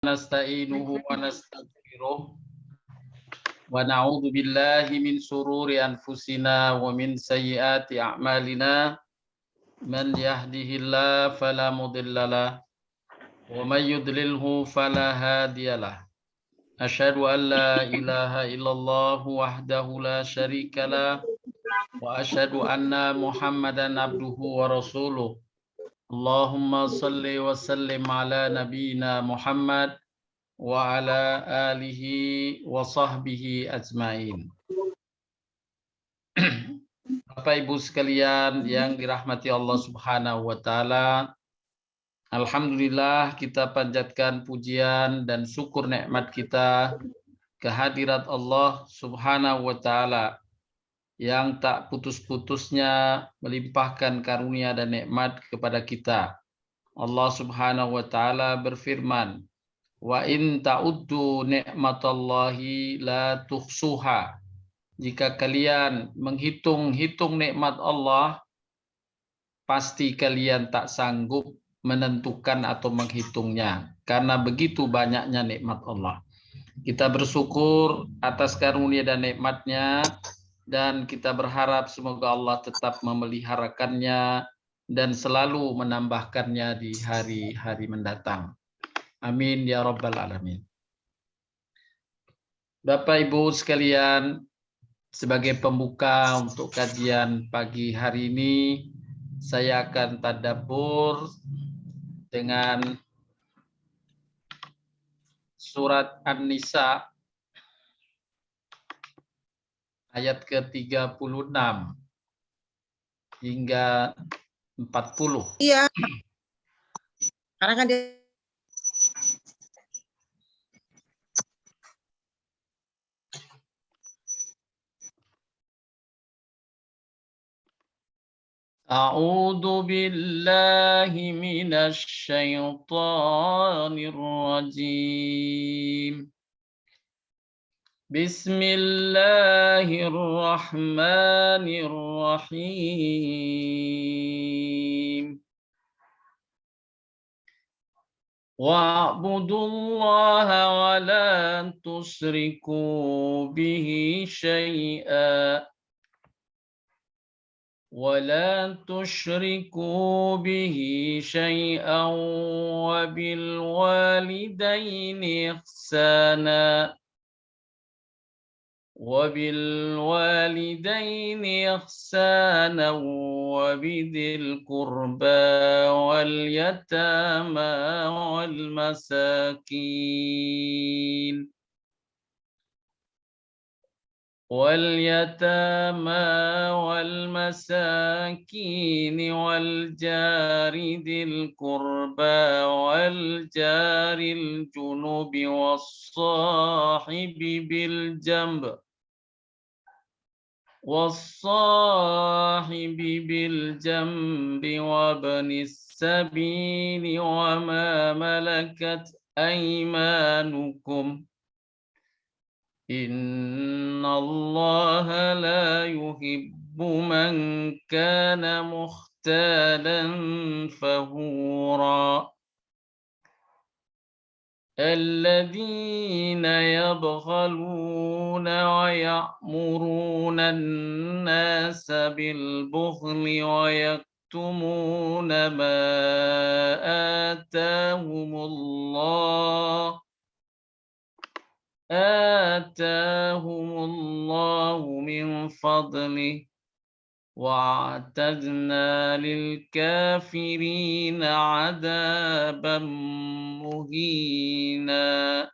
nasta'inuhu wa nastaghfiruh wa na'udzu billahi min shururi anfusina wa min sayyiati a'malina man yahdihillahu fala mudhillalah wa may yudlilhu fala hadiyalah. Asyhadu an la ilaha illallah wahdahu la syarikalah wa asyhadu anna Muhammadan abduhu wa rasuluh. Allahumma salli wa sallim ala nabiyyina Muhammad wa ala alihi wa sahbihi ajmain. Bapak Ibu sekalian yang dirahmati Allah Subhanahu wa taala, alhamdulillah kita panjatkan pujian dan syukur nikmat kita kehadirat Allah Subhanahu wa taala yang tak putus-putusnya melimpahkan karunia dan nikmat kepada kita. Allah Subhanahu wa taala berfirman, wa in ta'uddu ni'matallahi la tuhsuha. Jika kalian menghitung-hitung nikmat Allah, pasti kalian tak sanggup menentukan atau menghitungnya. Karena begitu banyaknya nikmat Allah. Kita bersyukur atas karunia dan nikmatnya, dan kita berharap semoga Allah tetap memeliharakannya dan selalu menambahkannya di hari-hari mendatang. Amin ya rabbal alamin. Bapak Ibu sekalian, sebagai pembuka untuk kajian pagi hari ini, saya akan tadabbur dengan surat An-Nisa ayat ke-36 hingga 40. Iya. Karena kan dia A'udzu billahi minasy syaithanir rajim. Bismillahirrahmanirrahim. Wa'budullaha wa la tusyriku bihi syai'a. ولا تشركوا به شيئا وبالوالدين إحسانا وبذي القربى واليتامى والمساكين والجار ذي القربى والجار الجنب والصاحب بالجنب وابن السبيل وما ملكت أيمانكم إن الله لا يحب من كان مختالا فخورا الذين يبخلون ويأمرون الناس بالبخل ويكتمون ما آتاهم الله من فضله وأعتدنا للكافرين عذابا مهينا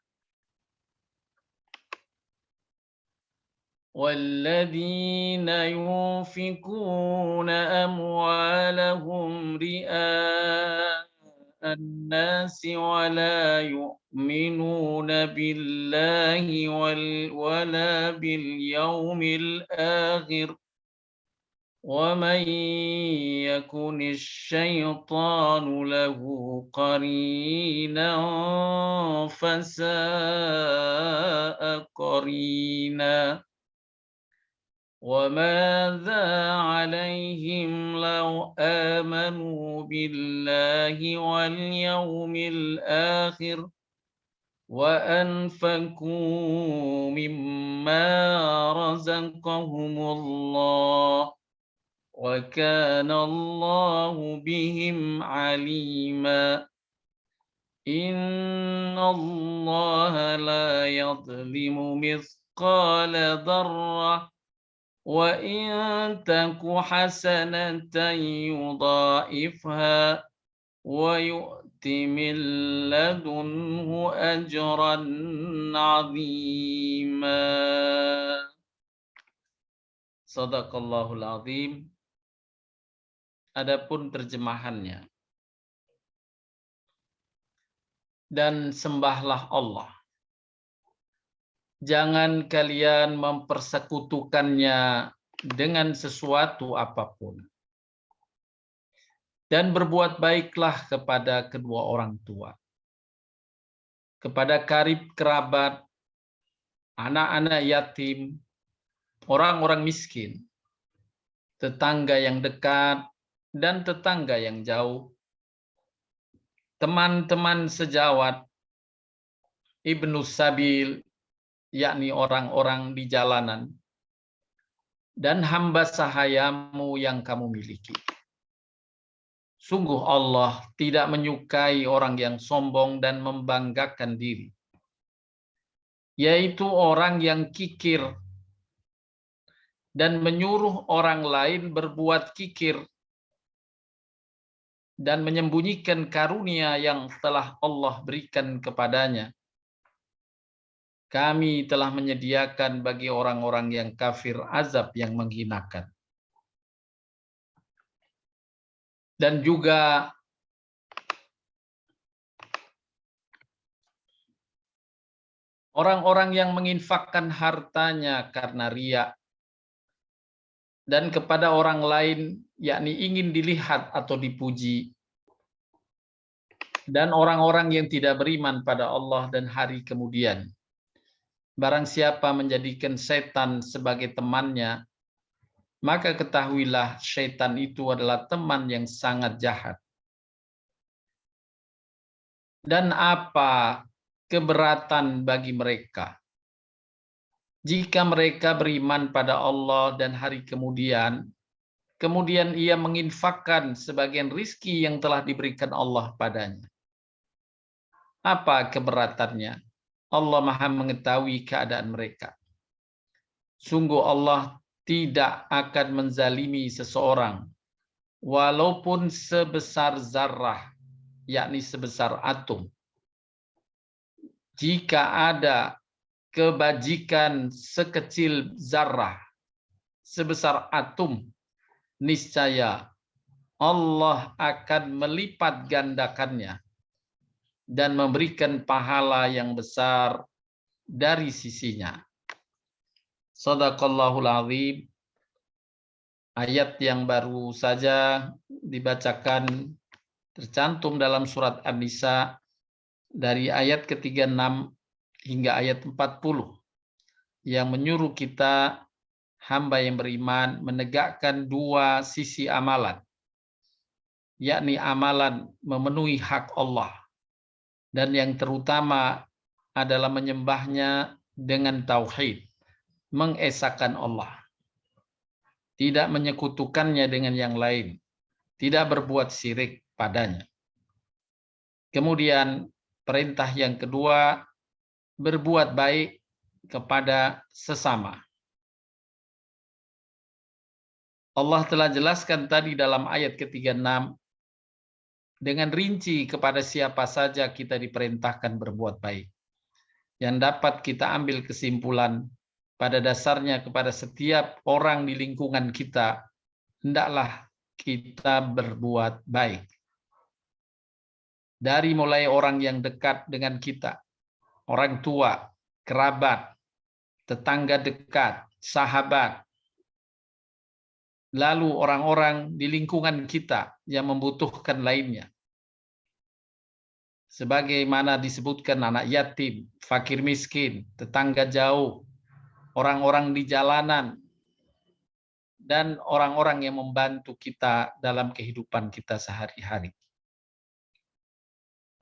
والذين ينفقون أموالهم رئاء الناس ولا يؤمنون بالله ولا باليوم الآخر ومن يكن الشيطان له قرينا فساء قرينا وماذا عليهم لو آمنوا بالله واليوم الآخر وأنفقوا مما رزقهم الله وكان الله بهم عليما إن الله لا يظلم مثقال ذرة وإن تك حسنة يضاعفها ويؤت من لدنه أجرا عظيما. Shadaqallahul Azim. Adapun terjemahannya. Dan sembahlah Allah. Jangan kalian mempersekutukannya dengan sesuatu apapun. Dan berbuat baiklah kepada kedua orang tua. Kepada karib kerabat, anak-anak yatim, orang-orang miskin, tetangga yang dekat, dan tetangga yang jauh, teman-teman sejawat, ibnu sabil, yakni orang-orang di jalanan, dan hamba sahayamu yang kamu miliki. Sungguh Allah tidak menyukai orang yang sombong dan membanggakan diri, yaitu orang yang kikir dan menyuruh orang lain berbuat kikir dan menyembunyikan karunia yang telah Allah berikan kepadanya. Kami telah menyediakan bagi orang-orang yang kafir azab yang menghinakan. Dan juga orang-orang yang menginfakkan hartanya karena riya dan kepada orang lain, yakni ingin dilihat atau dipuji. Dan orang-orang yang tidak beriman pada Allah dan hari kemudian. Barang siapa menjadikan setan sebagai temannya, maka ketahuilah setan itu adalah teman yang sangat jahat. Dan apa keberatan bagi mereka jika mereka beriman pada Allah dan hari kemudian ia menginfakkan sebagian rizki yang telah diberikan Allah padanya. Apa keberatannya? Allah Maha mengetahui keadaan mereka. Sungguh Allah tidak akan menzalimi seseorang walaupun sebesar zarrah, yakni sebesar atom. Jika ada kebajikan sekecil zarrah, sebesar atom, niscaya Allah akan melipat gandakannya dan memberikan pahala yang besar dari sisinya. Shadaqallahul Azim. Ayat yang baru saja dibacakan tercantum dalam surat An-Nisa dari ayat ke-36 hingga ayat 40 yang menyuruh kita hamba yang beriman menegakkan dua sisi amalan, yakni amalan memenuhi hak Allah, dan yang terutama adalah menyembahnya dengan tauhid, mengesahkan Allah, tidak menyekutukannya dengan yang lain, tidak berbuat syirik padanya. Kemudian perintah yang kedua, berbuat baik kepada sesama. Allah telah jelaskan tadi dalam ayat ke-36 dengan rinci kepada siapa saja kita diperintahkan berbuat baik. Yang dapat kita ambil kesimpulan pada dasarnya kepada setiap orang di lingkungan kita, hendaklah kita berbuat baik. Dari mulai orang yang dekat dengan kita, orang tua, kerabat, tetangga dekat, sahabat, lalu orang-orang di lingkungan kita yang membutuhkan lainnya. Sebagaimana disebutkan anak yatim, fakir miskin, tetangga jauh, orang-orang di jalanan, dan orang-orang yang membantu kita dalam kehidupan kita sehari-hari.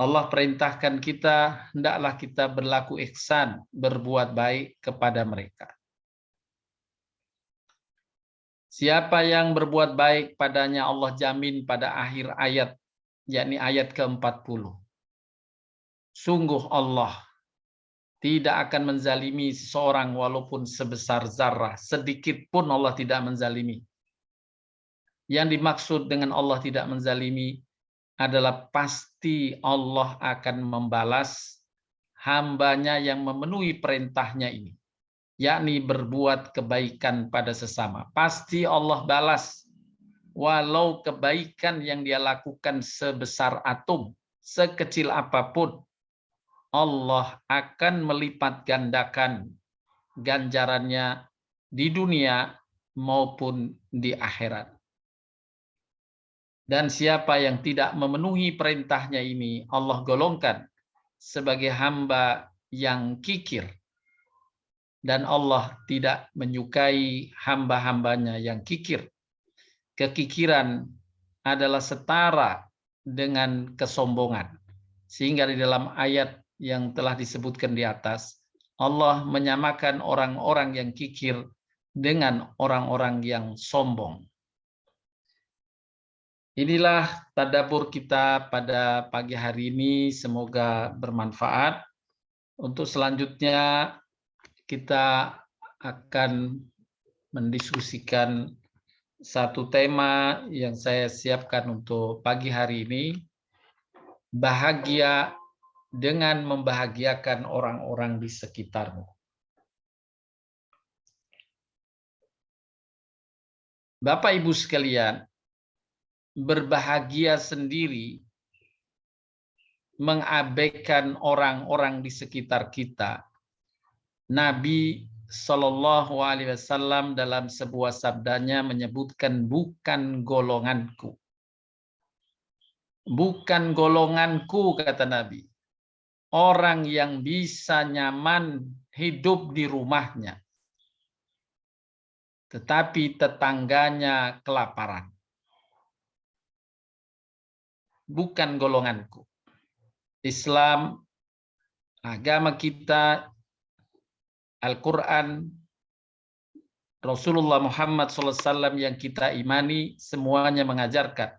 Allah perintahkan kita, hendaklah kita berlaku ihsan, berbuat baik kepada mereka. Siapa yang berbuat baik padanya Allah jamin pada akhir ayat, yakni ayat ke-40. Sungguh Allah tidak akan menzalimi seseorang walaupun sebesar zarah. Sedikit pun Allah tidak menzalimi. Yang dimaksud dengan Allah tidak menzalimi adalah pasti Allah akan membalas hambanya yang memenuhi perintahnya ini, yakni berbuat kebaikan pada sesama. Pasti Allah balas, walau kebaikan yang dia lakukan sebesar atom, sekecil apapun, Allah akan melipat gandakan ganjarannya di dunia maupun di akhirat. Dan siapa yang tidak memenuhi perintahnya ini, Allah golongkan sebagai hamba yang kikir. Dan Allah tidak menyukai hamba-hambanya yang kikir. Kekikiran adalah setara dengan kesombongan. Sehingga di dalam ayat yang telah disebutkan di atas, Allah menyamakan orang-orang yang kikir dengan orang-orang yang sombong. Inilah tadabbur kita pada pagi hari ini, semoga bermanfaat. Untuk selanjutnya kita akan mendiskusikan satu tema yang saya siapkan untuk pagi hari ini, bahagia dengan membahagiakan orang-orang di sekitarmu. Bapak Ibu sekalian, berbahagia sendiri mengabaikan orang-orang di sekitar kita. Nabi Shallallahu Alaihi Wasallam dalam sebuah sabdanya menyebutkan, bukan golonganku. Bukan golonganku, kata Nabi. Orang yang bisa nyaman hidup di rumahnya, tetapi tetangganya kelaparan. Bukan golonganku. Islam, agama kita, Al-Quran, Rasulullah Muhammad SAW yang kita imani, semuanya mengajarkan,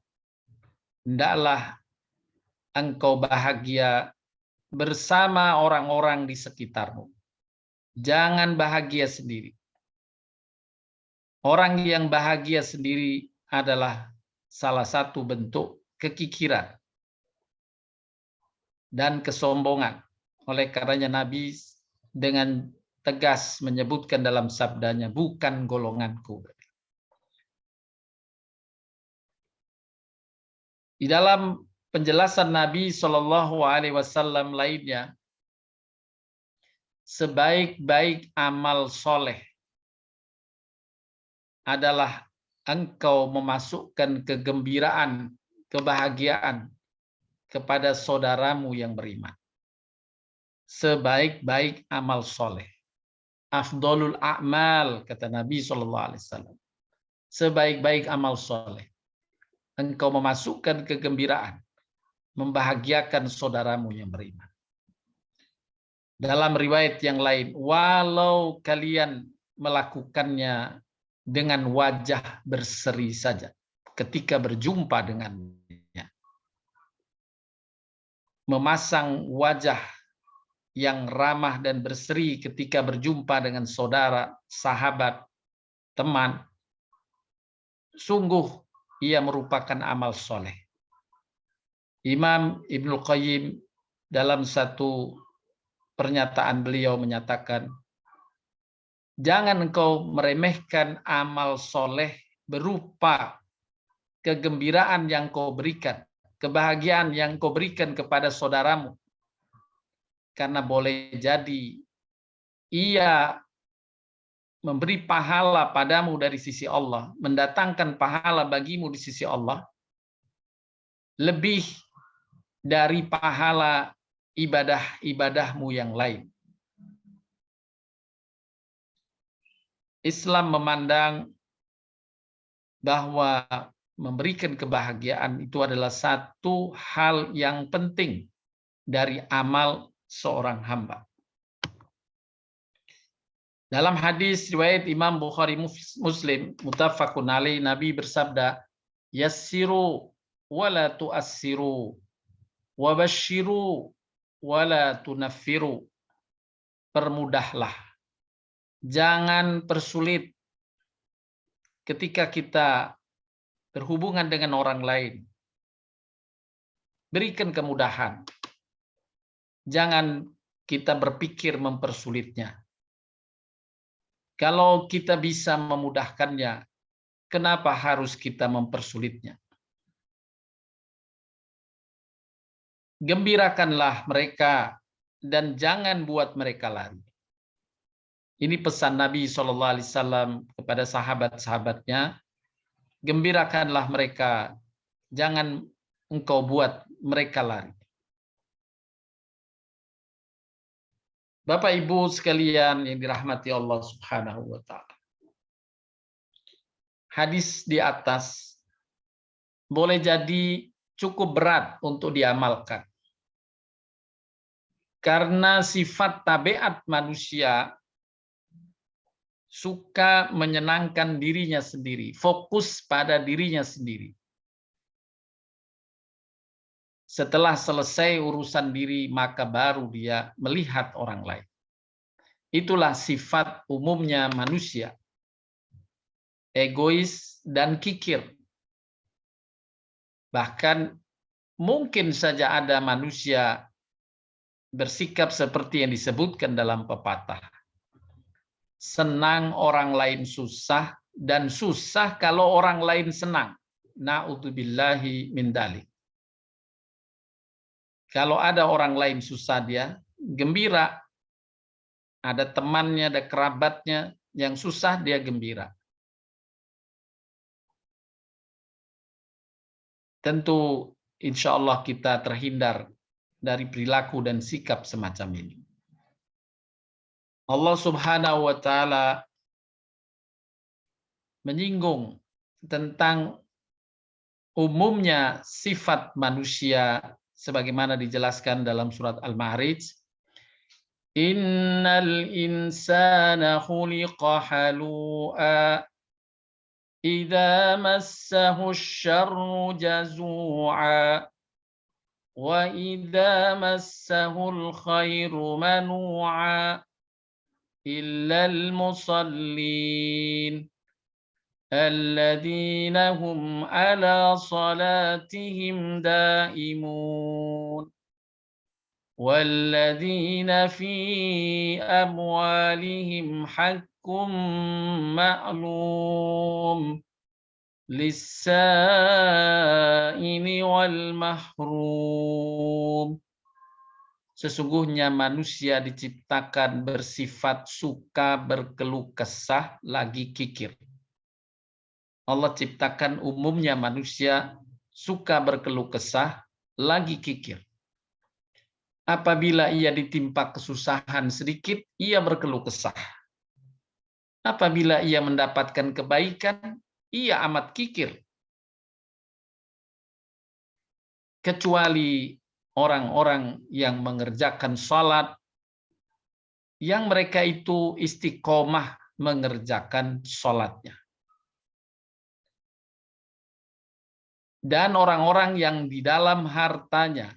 hendaklah engkau bahagia bersama orang-orang di sekitarmu. Jangan bahagia sendiri. Orang yang bahagia sendiri adalah salah satu bentuk kekikiran dan kesombongan. Oleh karenanya Nabi dengan tegas menyebutkan dalam sabdanya, bukan golonganku. Di dalam penjelasan Nabi Shallallahu Alaihi Wasallam lainnya, sebaik-baik amal soleh adalah engkau memasukkan kegembiraan, kebahagiaan kepada saudaramu yang beriman. Sebaik-baik amal soleh. Afdolul a'mal, kata Nabi SAW. Sebaik-baik amal soleh. Engkau memasukkan kegembiraan, membahagiakan saudaramu yang beriman. Dalam riwayat yang lain, walau kalian melakukannya dengan wajah berseri saja ketika berjumpa dengannya. Memasang wajah yang ramah dan berseri ketika berjumpa dengan saudara, sahabat, teman, sungguh ia merupakan amal soleh. Imam Ibnu Qayyim dalam satu pernyataan beliau menyatakan, jangan engkau meremehkan amal soleh berupa kegembiraan yang kau berikan, kebahagiaan yang kau berikan kepada saudaramu. Karena boleh jadi ia memberi pahala padamu dari sisi Allah, mendatangkan pahala bagimu di sisi Allah, lebih dari pahala ibadah-ibadahmu yang lain. Islam memandang bahwa memberikan kebahagiaan itu adalah satu hal yang penting dari amal seorang hamba. Dalam hadis riwayat Imam Bukhari Muslim, muttafaqun alaih, Nabi bersabda, yassiru wala tu'assiru, wabashiru wala tunaffiru. Permudahlah, jangan persulit ketika kita berhubungan dengan orang lain. Berikan kemudahan. Jangan kita berpikir mempersulitnya. Kalau kita bisa memudahkannya, kenapa harus kita mempersulitnya? Gembirakanlah mereka dan jangan buat mereka lari. Ini pesan Nabi SAW kepada sahabat-sahabatnya. Gembirakanlah mereka, jangan engkau buat mereka lari. Bapak Ibu sekalian yang dirahmati Allah Subhanahu wa taala. Hadis di atas boleh jadi cukup berat untuk diamalkan. Karena sifat tabiat manusia suka menyenangkan dirinya sendiri, fokus pada dirinya sendiri. Setelah selesai urusan diri, maka baru dia melihat orang lain. Itulah sifat umumnya manusia. Egois dan kikir. Bahkan mungkin saja ada manusia bersikap seperti yang disebutkan dalam pepatah. Senang orang lain susah, dan susah kalau orang lain senang. Na'udzubillahi min dzalik. Kalau ada orang lain susah, dia gembira. Ada temannya, ada kerabatnya yang susah, dia gembira. Tentu insya Allah kita terhindar dari perilaku dan sikap semacam ini. Allah Subhanahu wa taala menyinggung tentang umumnya sifat manusia sebagaimana dijelaskan dalam surat Al-Ma'arij. Innal insana khuliqa halu'a idza massahu asy-syarru jazu'a wa idza massahu al-khairu manu'a illal musallin alladzina hum ala salatihim daimun walladzina fi amwalihim haqqum ma'lum lis-sa'ili wal mahrum. Sesungguhnya manusia diciptakan bersifat suka berkeluh kesah lagi kikir. Allah ciptakan umumnya manusia suka berkeluh kesah lagi kikir. Apabila ia ditimpa kesusahan sedikit, ia berkeluh kesah. Apabila ia mendapatkan kebaikan, ia amat kikir. Kecuali orang-orang yang mengerjakan salat, yang mereka itu istiqomah mengerjakan salatnya. Dan orang-orang yang di dalam hartanya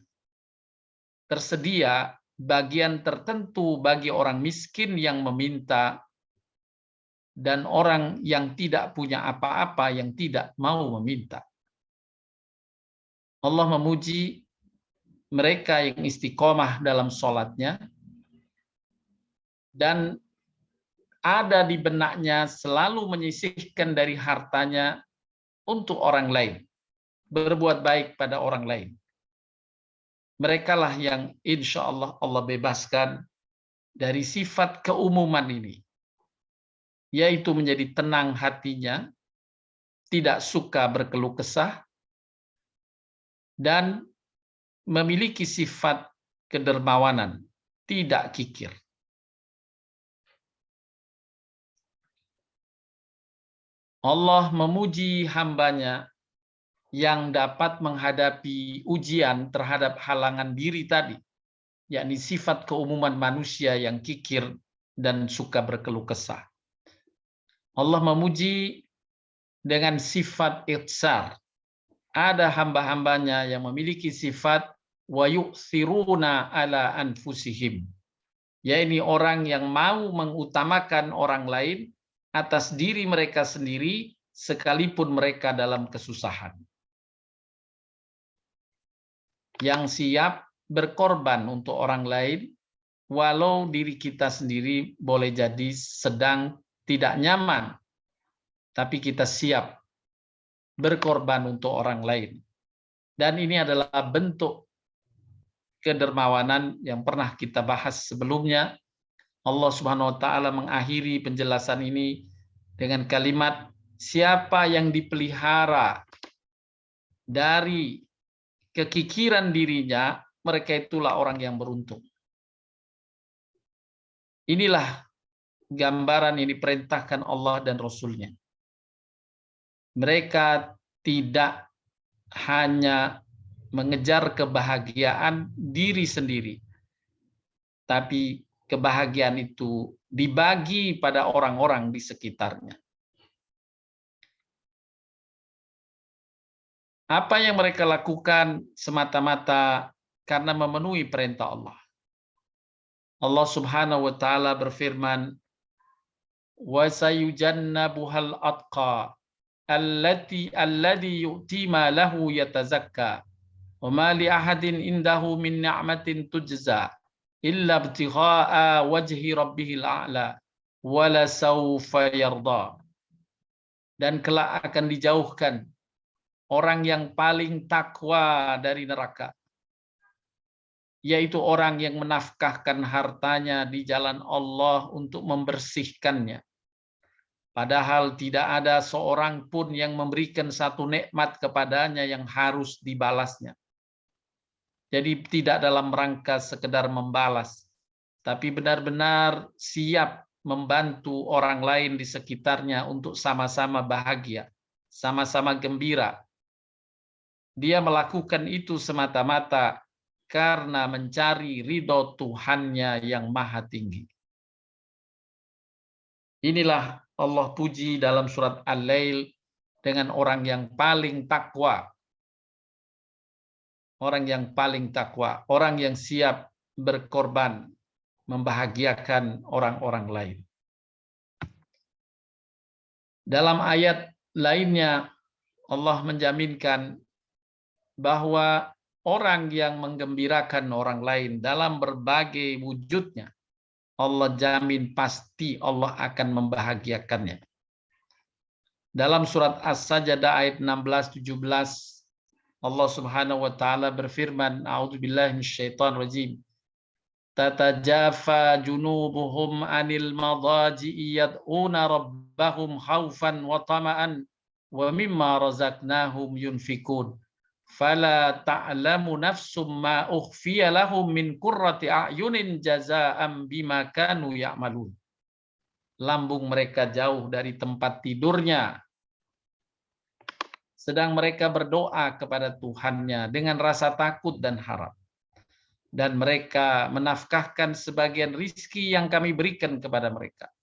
tersedia bagian tertentu bagi orang miskin yang meminta, dan orang yang tidak punya apa-apa yang tidak mau meminta. Allah memuji mereka yang istiqomah dalam sholatnya, dan ada di benaknya selalu menyisihkan dari hartanya untuk orang lain, berbuat baik pada orang lain. Merekalah yang insya Allah Allah bebaskan dari sifat keumuman ini, yaitu menjadi tenang hatinya, tidak suka berkeluh kesah, dan memiliki sifat kedermawanan, tidak kikir. Allah memuji hambanya yang dapat menghadapi ujian terhadap halangan diri tadi. yakni sifat keumuman manusia yang kikir dan suka berkeluh kesah. Allah memuji dengan sifat ihsar. Ada hamba-hambanya yang memiliki sifat wa yu'thiruna ala anfusihim, yaitu orang yang mau mengutamakan orang lain atas diri mereka sendiri sekalipun mereka dalam kesusahan. Yang siap berkorban untuk orang lain walau diri kita sendiri boleh jadi sedang tidak nyaman, tapi kita siap berkorban untuk orang lain. Dan ini adalah bentuk kedermawanan yang pernah kita bahas sebelumnya. Allah Subhanahu wa taala mengakhiri penjelasan ini dengan kalimat, siapa yang dipelihara dari kekikiran dirinya, mereka itulah orang yang beruntung. Inilah gambaran yang diperintahkan Allah dan Rasul-Nya. Mereka tidak hanya mengejar kebahagiaan diri sendiri, tapi kebahagiaan itu dibagi pada orang-orang di sekitarnya. Apa yang mereka lakukan semata-mata karena memenuhi perintah Allah. Allah Subhanahu wa taala berfirman, "Wa sayujannabuhal atqa alladhi yu'ti ma lahu yatazakka wa ma li ahadin indahu min ni'matin tujza illa ibtigha'a wajhi rabbihil a'la wa la sawfa yarda." Dan kelak akan dijauhkan orang yang paling takwa dari neraka, yaitu orang yang menafkahkan hartanya di jalan Allah untuk membersihkannya. Padahal tidak ada seorang pun yang memberikan satu nikmat kepadanya yang harus dibalasnya. Jadi tidak dalam rangka sekedar membalas, tapi benar-benar siap membantu orang lain di sekitarnya untuk sama-sama bahagia, sama-sama gembira. Dia melakukan itu semata-mata karena mencari ridho Tuhannya yang maha tinggi. Inilah Allah puji dalam surat Al-Lail dengan orang yang paling takwa. Orang yang paling takwa, orang yang siap berkorban, membahagiakan orang-orang lain. Dalam ayat lainnya, Allah menjaminkan bahwa orang yang menggembirakan orang lain dalam berbagai wujudnya, Allah jamin pasti Allah akan membahagiakannya. Dalam surat As-Sajdah ayat 16-17, Allah Subhanahu wa taala berfirman, a'udzubillahi minasyaitonir rajim. Tatajafa junubuhum 'anil madaji'i yad'una rabbahum khaufan wa tama'an wa mimma razaqnahum yunfikun. Fala ta'lamu nafsum ma ukhfiya lahum min qurrati a'yunin jazaa'an bima kanu ya'malun. Lambung mereka jauh dari tempat tidurnya, sedang mereka berdoa kepada Tuhannya dengan rasa takut dan harap. Dan mereka menafkahkan sebagian rizki yang kami berikan kepada mereka.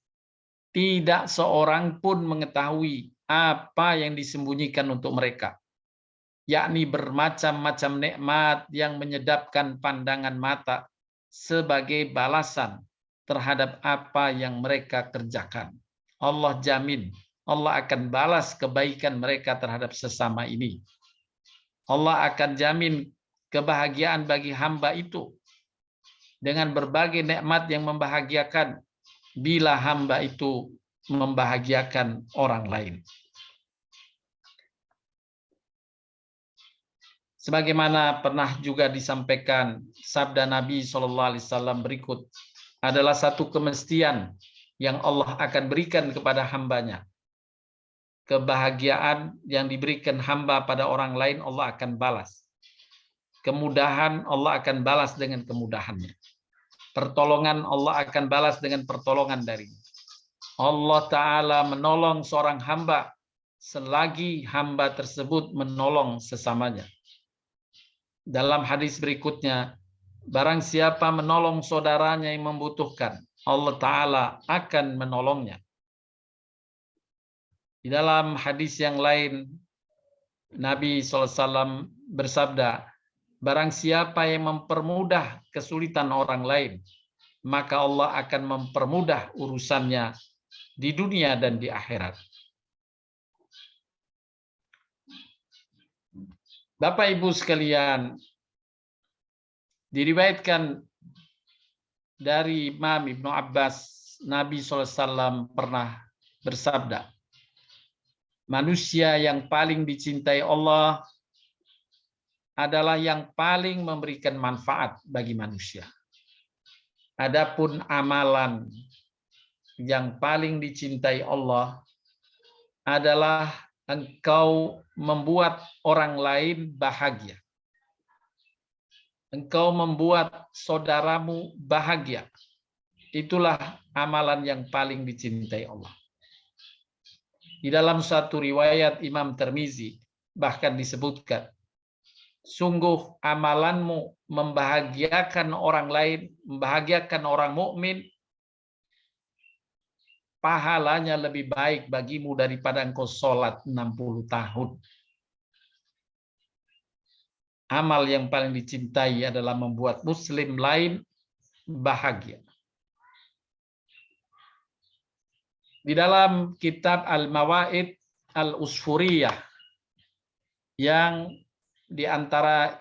Tidak seorang pun mengetahui apa yang disembunyikan untuk mereka, yakni bermacam-macam nikmat yang menyedapkan pandangan mata sebagai balasan terhadap apa yang mereka kerjakan. Allah jamin, Allah akan balas kebaikan mereka terhadap sesama ini. Allah akan jamin kebahagiaan bagi hamba itu dengan berbagai nikmat yang membahagiakan bila hamba itu membahagiakan orang lain. Sebagaimana pernah juga disampaikan sabda Nabi SAW berikut, adalah satu kemestian yang Allah akan berikan kepada hambanya. Kebahagiaan yang diberikan hamba pada orang lain Allah akan balas. Kemudahan Allah akan balas dengan kemudahannya. Pertolongan Allah akan balas dengan pertolongan darinya. Allah Ta'ala menolong seorang hamba selagi hamba tersebut menolong sesamanya. Dalam hadis berikutnya, Barang siapa menolong saudaranya yang membutuhkan, Allah Ta'ala akan menolongnya. Di dalam hadis yang lain, Nabi SAW bersabda, barang siapa yang mempermudah kesulitan orang lain, maka Allah akan mempermudah urusannya di dunia dan di akhirat. Bapak Ibu sekalian, diriwayatkan dari Imam Ibnu Abbas, Nabi SAW pernah bersabda, manusia yang paling dicintai Allah adalah yang paling memberikan manfaat bagi manusia. Adapun amalan yang paling dicintai Allah adalah engkau membuat orang lain bahagia. Engkau membuat saudaramu bahagia. Itulah amalan yang paling dicintai Allah. Di dalam satu riwayat Imam Tirmizi bahkan disebutkan, sungguh amalanmu membahagiakan orang lain, membahagiakan orang mukmin, pahalanya lebih baik bagimu daripada engkau sholat 60 tahun. Amal yang paling dicintai adalah membuat muslim lain bahagia. Di dalam kitab Al-Mawaid Al-Usfuriyah, yang di antara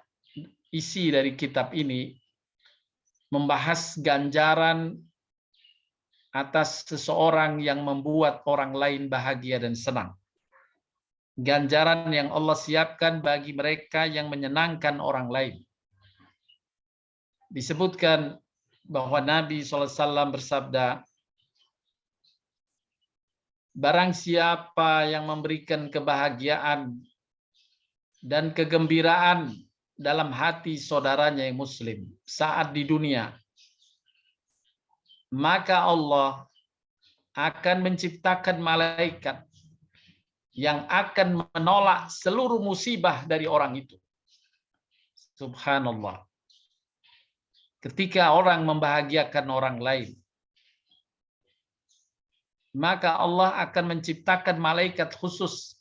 isi dari kitab ini membahas ganjaran atas seseorang yang membuat orang lain bahagia dan senang. Ganjaran yang Allah siapkan bagi mereka yang menyenangkan orang lain. Disebutkan bahwa Nabi SAW bersabda, barang siapa yang memberikan kebahagiaan dan kegembiraan dalam hati saudaranya yang muslim saat di dunia, maka Allah akan menciptakan malaikat yang akan menolak seluruh musibah dari orang itu. Subhanallah. Ketika orang membahagiakan orang lain, maka Allah akan menciptakan malaikat khusus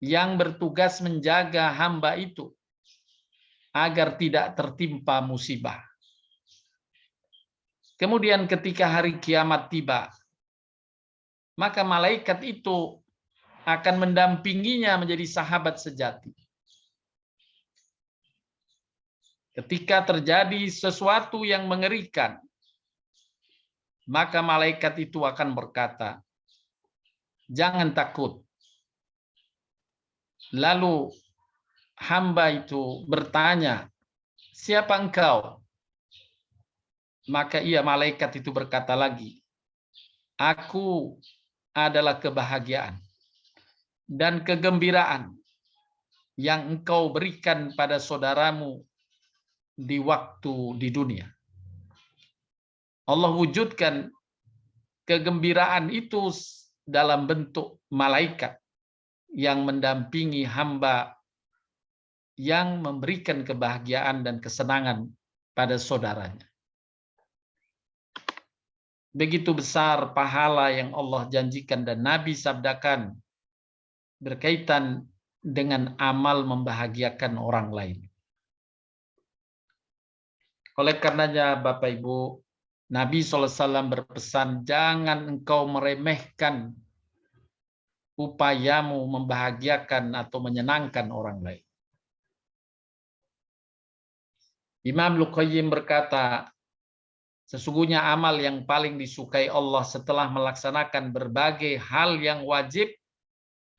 yang bertugas menjaga hamba itu agar tidak tertimpa musibah. Kemudian ketika hari kiamat tiba, maka malaikat itu akan mendampinginya menjadi sahabat sejati. Ketika terjadi sesuatu yang mengerikan, maka malaikat itu akan berkata, jangan takut. Lalu hamba itu bertanya, siapa engkau? Maka malaikat itu berkata lagi, aku adalah kebahagiaan dan kegembiraan yang engkau berikan pada saudaramu di waktu di dunia. Allah wujudkan kegembiraan itu dalam bentuk malaikat yang mendampingi hamba yang memberikan kebahagiaan dan kesenangan pada saudaranya. Begitu besar pahala yang Allah janjikan dan Nabi sabdakan berkaitan dengan amal membahagiakan orang lain. Oleh karenanya Bapak Ibu, Nabi SAW berpesan, jangan engkau meremehkan upayamu membahagiakan atau menyenangkan orang lain. Imam Luqayyim berkata, sesungguhnya amal yang paling disukai Allah setelah melaksanakan berbagai hal yang wajib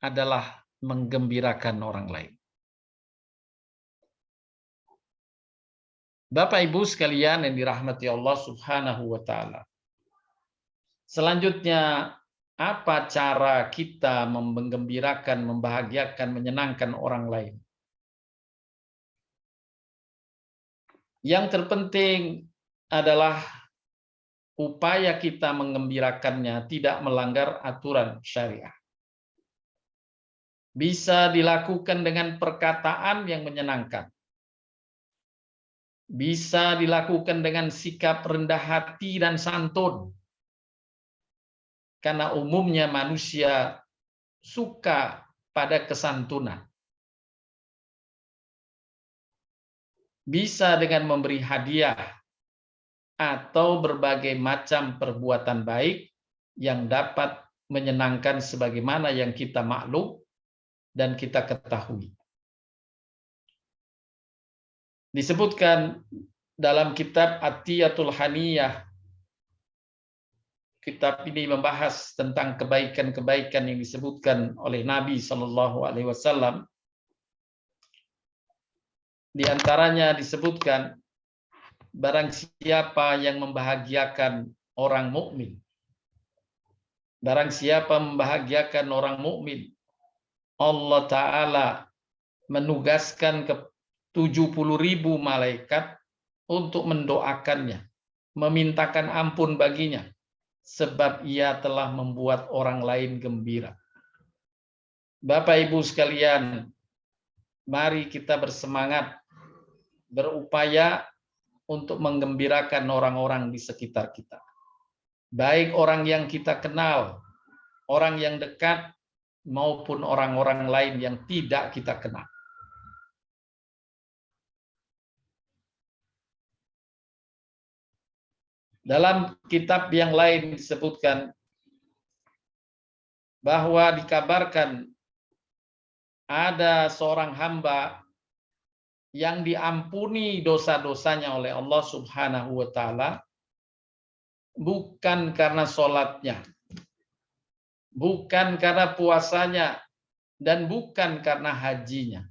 adalah menggembirakan orang lain. Bapak Ibu sekalian yang dirahmati Allah Subhanahu wa taala. Selanjutnya, apa cara kita menggembirakan, membahagiakan, menyenangkan orang lain? Yang terpenting adalah upaya kita menggembirakannya tidak melanggar aturan syariah. Bisa dilakukan dengan perkataan yang menyenangkan. bisa dilakukan dengan sikap rendah hati dan santun. Karena umumnya manusia suka pada kesantunan. Bisa dengan memberi hadiah atau berbagai macam perbuatan baik yang dapat menyenangkan sebagaimana yang kita maklum dan kita ketahui. Disebutkan dalam kitab Atiyatul Haniyah, kitab ini membahas tentang kebaikan-kebaikan yang disebutkan oleh Nabi Shallallahu Alaihi Wasallam. Di antaranya disebutkan, barang siapa yang membahagiakan orang mukmin, barang siapa membahagiakan orang mukmin, Allah Ta'ala menugaskan ke 70.000 malaikat untuk mendoakannya, memintakan ampun baginya, sebab ia telah membuat orang lain gembira. Bapak Ibu sekalian, mari kita bersemangat, berupaya untuk menggembirakan orang-orang di sekitar kita. Baik orang yang kita kenal, orang yang dekat, maupun orang-orang lain yang tidak kita kenal. Dalam kitab yang lain disebutkan bahwa dikabarkan ada seorang hamba yang diampuni dosa-dosanya oleh Allah Subhanahu wa Ta'ala, bukan karena sholatnya, bukan karena puasanya, dan bukan karena hajinya.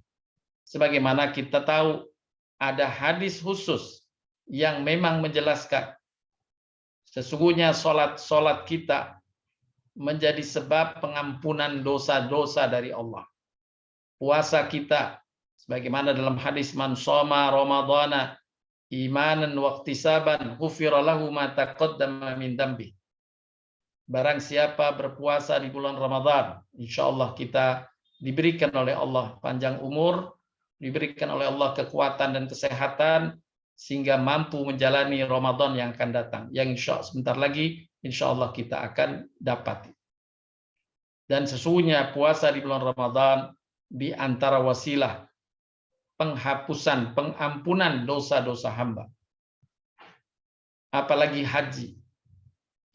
Sebagaimana kita tahu, ada hadis khusus yang memang menjelaskan sesungguhnya sholat kita menjadi sebab pengampunan dosa-dosa dari Allah. Puasa kita, sebagaimana dalam hadis man shoma ramadhana imanan wa ihtisaban ghufira lahu ma taqaddama min dambi. Barang siapa berpuasa di bulan Ramadan, insyaallah kita diberikan oleh Allah panjang umur, diberikan oleh Allah kekuatan dan kesehatan, sehingga mampu menjalani Ramadan yang akan datang, yang sebentar lagi insyaallah kita akan dapati. Dan sesungguhnya puasa di bulan Ramadan di antara wasilah penghapusan, pengampunan dosa-dosa hamba. Apalagi haji.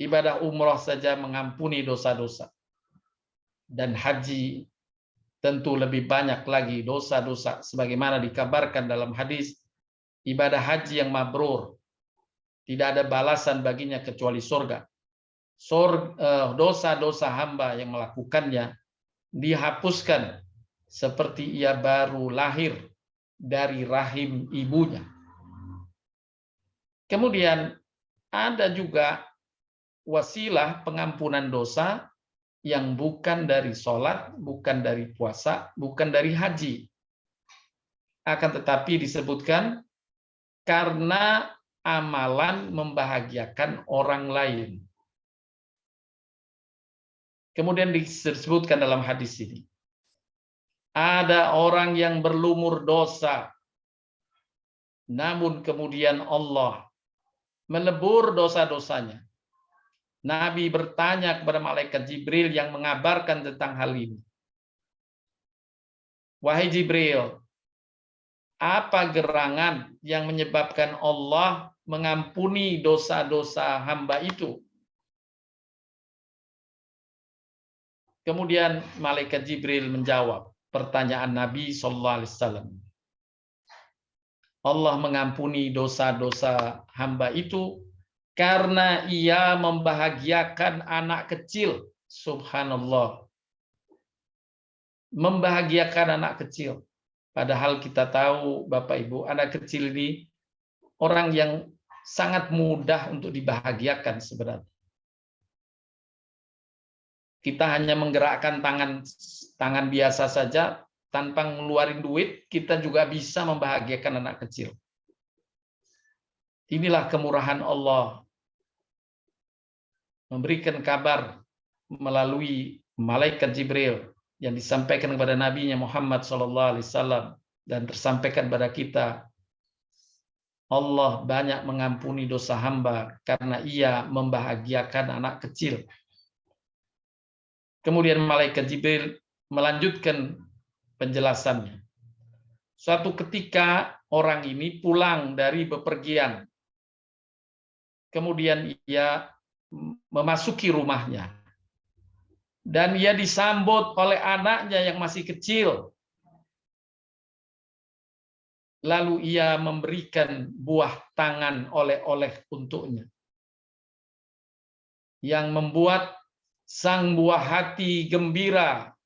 Ibadah umrah saja mengampuni dosa-dosa. Dan haji tentu lebih banyak lagi dosa-dosa. Sebagaimana dikabarkan dalam hadis, ibadah haji yang mabrur, tidak ada balasan baginya kecuali surga. Dosa-dosa hamba yang melakukannya dihapuskan seperti ia baru lahir dari rahim ibunya. Kemudian ada juga wasilah pengampunan dosa yang bukan dari sholat, bukan dari puasa, bukan dari haji. Akan tetapi disebutkan karena amalan membahagiakan orang lain. Kemudian disebutkan dalam hadis ini, ada orang yang berlumur dosa, namun kemudian Allah melebur dosa-dosanya. Nabi bertanya kepada malaikat Jibril yang mengabarkan tentang hal ini. Wahai Jibril, apa gerangan yang menyebabkan Allah mengampuni dosa-dosa hamba itu? Kemudian malaikat Jibril menjawab pertanyaan Nabi SAW. Allah mengampuni dosa-dosa hamba itu karena ia membahagiakan anak kecil. Subhanallah. Membahagiakan anak kecil. Padahal kita tahu Bapak Ibu, anak kecil ini orang yang sangat mudah untuk dibahagiakan sebenarnya. Kita hanya menggerakkan tangan biasa saja, tanpa ngeluarin duit, kita juga bisa membahagiakan anak kecil. Inilah kemurahan Allah. Memberikan kabar melalui malaikat Jibril yang disampaikan kepada Nabi-Nya Muhammad SAW dan tersampaikan kepada kita Allah banyak mengampuni dosa hamba karena ia membahagiakan anak kecil. Kemudian malaikat Jibril melanjutkan penjelasannya. Suatu ketika orang ini pulang dari bepergian. Kemudian ia memasuki rumahnya. Dan ia disambut oleh anaknya yang masih kecil. Lalu ia memberikan buah tangan oleh-oleh untuknya. Yang membuat sang buah hati gembira.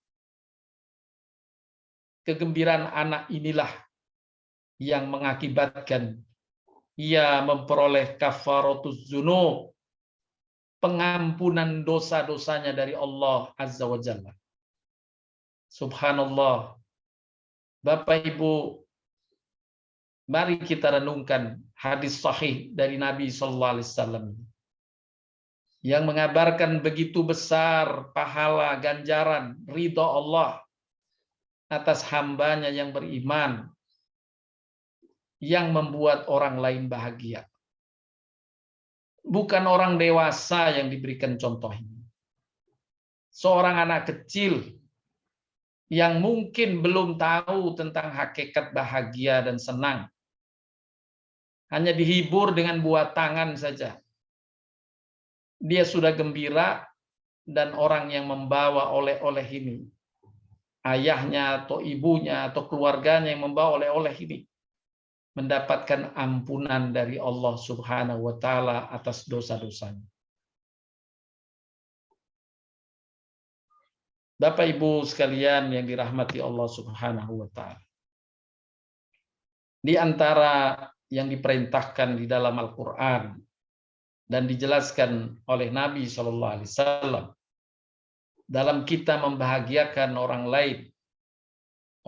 Kegembiraan anak inilah yang mengakibatkan ia memperoleh kafaratuz dzunub, pengampunan dosa-dosanya dari Allah Azza wa Jalla. Subhanallah. Bapak Ibu, mari kita renungkan hadis sahih dari Nabi sallallahu alaihi wasallam yang mengabarkan begitu besar pahala ganjaran ridha Allah atas hambanya yang beriman, yang membuat orang lain bahagia. Bukan orang dewasa yang diberikan contoh ini. Seorang anak kecil yang mungkin belum tahu tentang hakikat bahagia dan senang. Hanya dihibur dengan buah tangan saja. Dia sudah gembira, dan orang yang membawa oleh-oleh ini, ayahnya atau ibunya atau keluarganya yang membawa oleh-oleh ini, mendapatkan ampunan dari Allah Subhanahu wa taala atas dosa-dosanya. Bapak Ibu sekalian yang dirahmati Allah Subhanahu wa taala. Di antara yang diperintahkan di dalam Al-Qur'an dan dijelaskan oleh Nabi Shallallahu alaihi wasallam dalam kita membahagiakan orang lain,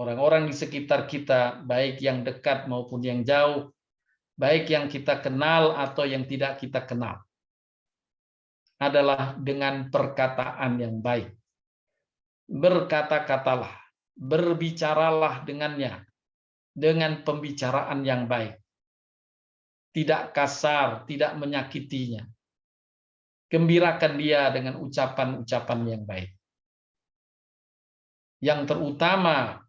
orang-orang di sekitar kita, baik yang dekat maupun yang jauh, baik yang kita kenal atau yang tidak kita kenal, adalah dengan perkataan yang baik. Berkata-katalah, berbicaralah dengannya dengan pembicaraan yang baik. Tidak kasar, tidak menyakitinya. Gembirakan dia dengan ucapan-ucapan yang baik. Yang terutama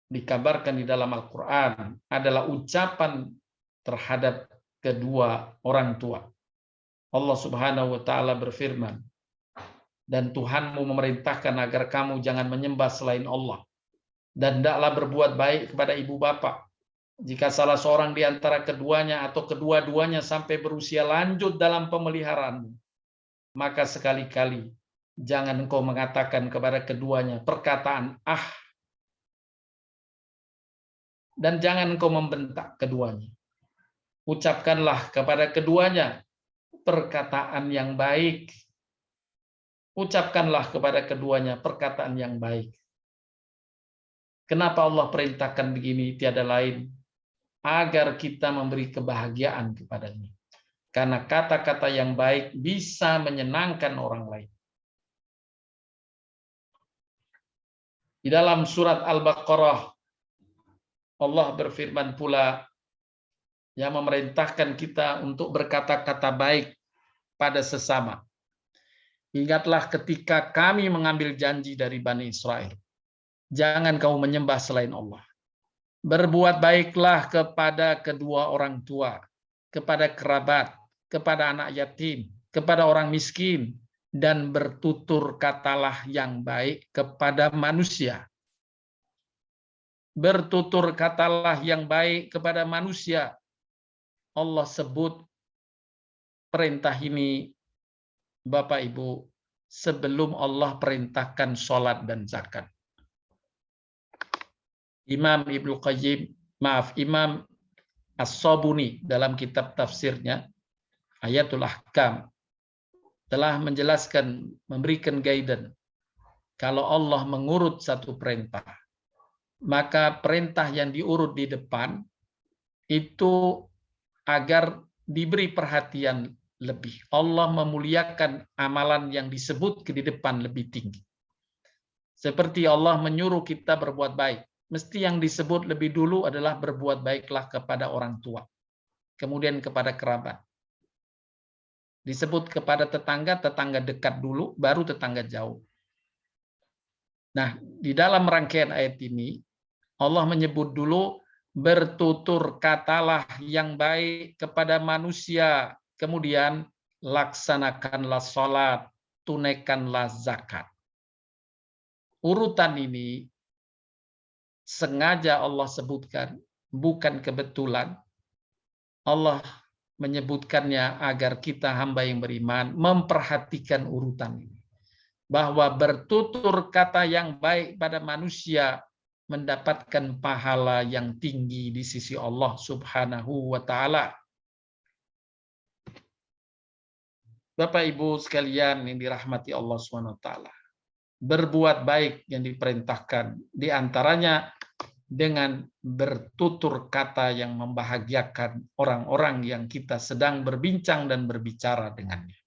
dikabarkan di dalam Al-Quran adalah ucapan terhadap kedua orang tua. Allah Subhanahu wa taala berfirman, dan Tuhanmu memerintahkan agar kamu jangan menyembah selain Allah, dan hendaklah berbuat baik kepada ibu bapak. Jika salah seorang di antara keduanya atau kedua-duanya sampai berusia lanjut dalam pemeliharaanmu, maka sekali-kali jangan engkau mengatakan kepada keduanya perkataan "ah", dan jangan engkau membentak keduanya. Ucapkanlah kepada keduanya perkataan yang baik. Ucapkanlah kepada keduanya perkataan yang baik. Kenapa Allah perintahkan begini? Tiada lain agar kita memberi kebahagiaan kepadanya. Karena kata-kata yang baik bisa menyenangkan orang lain. Di dalam surat Al-Baqarah, Allah berfirman pula yang memerintahkan kita untuk berkata-kata baik pada sesama. Ingatlah ketika kami mengambil janji dari Bani Israel. Jangan kamu menyembah selain Allah. Berbuat baiklah kepada kedua orang tua, kepada kerabat, kepada anak yatim, kepada orang miskin, dan bertutur katalah yang baik kepada manusia. Bertutur katalah yang baik kepada manusia. Allah sebut perintah ini, Bapak Ibu, sebelum Allah perintahkan sholat dan zakat. Imam As-Sabuni dalam kitab tafsirnya Ayatul Ahkam telah menjelaskan, memberikan guidance, kalau Allah mengurut satu perintah, maka perintah yang diurut di depan itu agar diberi perhatian lebih. Allah memuliakan amalan yang disebut di depan lebih tinggi. Seperti Allah menyuruh kita berbuat baik, mesti yang disebut lebih dulu adalah berbuat baiklah kepada orang tua. kemudian kepada kerabat. Disebut kepada tetangga, tetangga dekat dulu, baru tetangga jauh. Nah, di dalam rangkaian ayat ini, Allah menyebut dulu, bertutur katalah yang baik kepada manusia, kemudian laksanakanlah sholat, tunaikanlah zakat. Urutan ini sengaja Allah sebutkan, bukan kebetulan. Allah menyebutkannya agar kita hamba yang beriman memperhatikan urutan ini. Bahwa bertutur kata yang baik pada manusia mendapatkan pahala yang tinggi di sisi Allah Subhanahu wa Ta'ala. Bapak Ibu sekalian yang dirahmati Allah Subhanahu wa Ta'ala, berbuat baik yang diperintahkan, diantaranya dengan bertutur kata yang membahagiakan orang-orang yang kita sedang berbincang dan berbicara dengannya.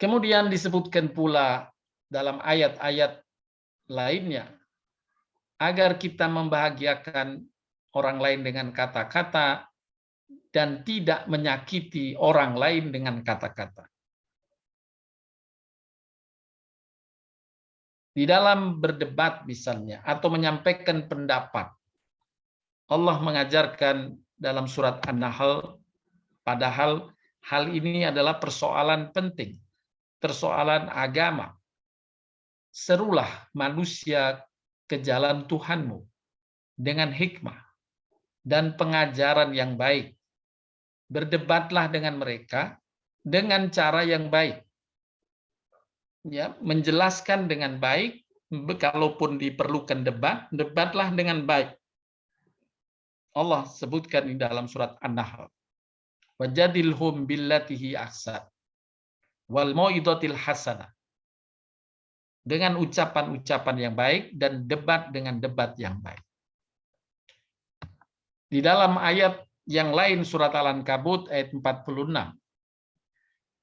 Kemudian disebutkan pula dalam ayat-ayat lainnya, agar kita membahagiakan orang lain dengan kata-kata dan tidak menyakiti orang lain dengan kata-kata. Di dalam berdebat misalnya, atau menyampaikan pendapat, Allah mengajarkan dalam surat An-Nahl, padahal hal ini adalah persoalan penting, persoalan agama. Serulah manusia ke jalan Tuhanmu dengan hikmah dan pengajaran yang baik. Berdebatlah dengan mereka dengan cara yang baik. Ya, menjelaskan dengan baik, kalaupun diperlukan debat, debatlah dengan baik. Allah sebutkan di dalam surat An-Nahl, wajadilhum billatihi ahsan wal mau'izatil hasanah, dengan ucapan-ucapan yang baik dan debat dengan debat yang baik. Di dalam ayat yang lain surat Al-Ankabut ayat 46,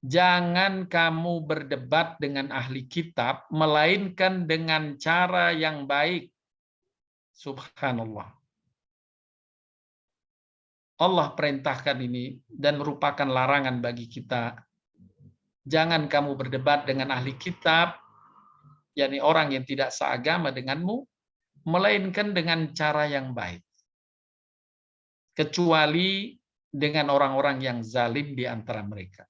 jangan kamu berdebat dengan ahli kitab melainkan dengan cara yang baik. Subhanallah. Allah perintahkan ini dan merupakan larangan bagi kita. Jangan kamu berdebat dengan ahli kitab, yakni orang yang tidak seagama denganmu, melainkan dengan cara yang baik. Kecuali dengan orang-orang yang zalim di antara mereka.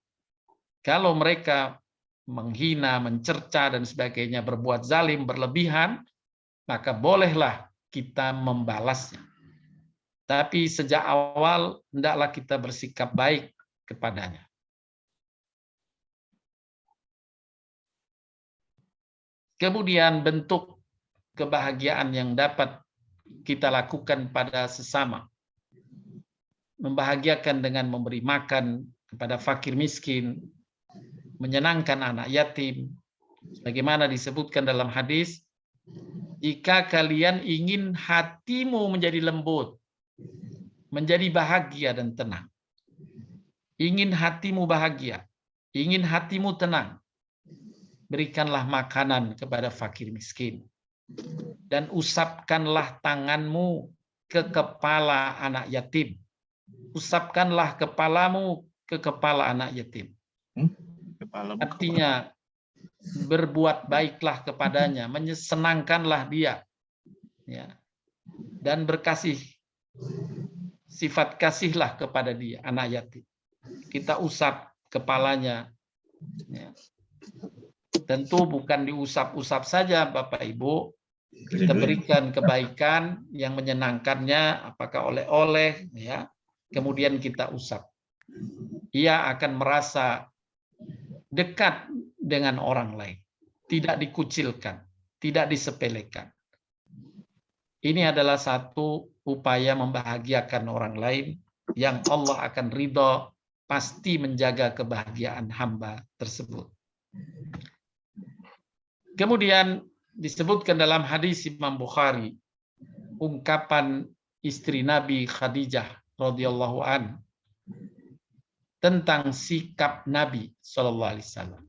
Kalau mereka menghina, mencerca, dan sebagainya, berbuat zalim, berlebihan, maka bolehlah kita membalasnya. Tapi sejak awal, hendaklah kita bersikap baik kepadanya. Kemudian bentuk kebahagiaan yang dapat kita lakukan pada sesama. Membahagiakan dengan memberi makan kepada fakir miskin, menyenangkan anak yatim. Bagaimana disebutkan dalam hadis, jika kalian ingin hatimu menjadi lembut, menjadi bahagia dan tenang. Ingin hatimu bahagia, ingin hatimu tenang, berikanlah makanan kepada fakir miskin. Dan usapkanlah tanganmu ke kepala anak yatim. Usapkanlah kepalamu ke kepala anak yatim. Artinya, berbuat baiklah kepadanya, menyenangkanlah dia. Ya. Dan berkasih, sifat kasihlah kepada dia, anak yatim. Kita usap kepalanya. Ya. Tentu bukan diusap-usap saja, Bapak Ibu. Kita berikan kebaikan yang menyenangkannya, apakah oleh-oleh, ya. Kemudian kita usap. Ia akan merasa dekat dengan orang lain, tidak dikucilkan, tidak disepelekan. Ini adalah satu upaya membahagiakan orang lain yang Allah akan ridho, pasti menjaga kebahagiaan hamba tersebut. Kemudian disebutkan dalam hadis Imam Bukhari, ungkapan istri Nabi Khadijah radhiyallahu an tentang sikap Nabi sallallahu alaihi wasallam.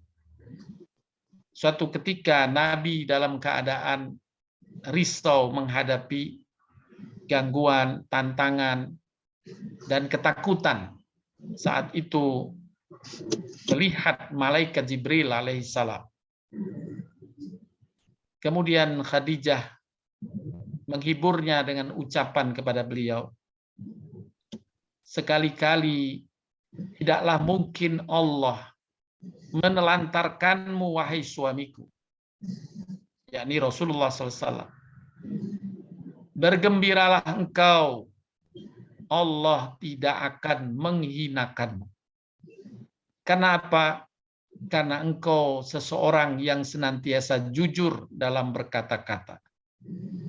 Suatu ketika Nabi dalam keadaan risau menghadapi gangguan, tantangan, dan ketakutan saat itu melihat malaikat Jibril alaihissalam. Kemudian Khadijah menghiburnya dengan ucapan kepada beliau, sekali-kali tidaklah mungkin Allah menelantarkanmu wahai suamiku, yakni Rasulullah SAW. Bergembiralah engkau, Allah tidak akan menghinakanmu. Kenapa? Karena engkau seseorang yang senantiasa jujur dalam berkata-kata.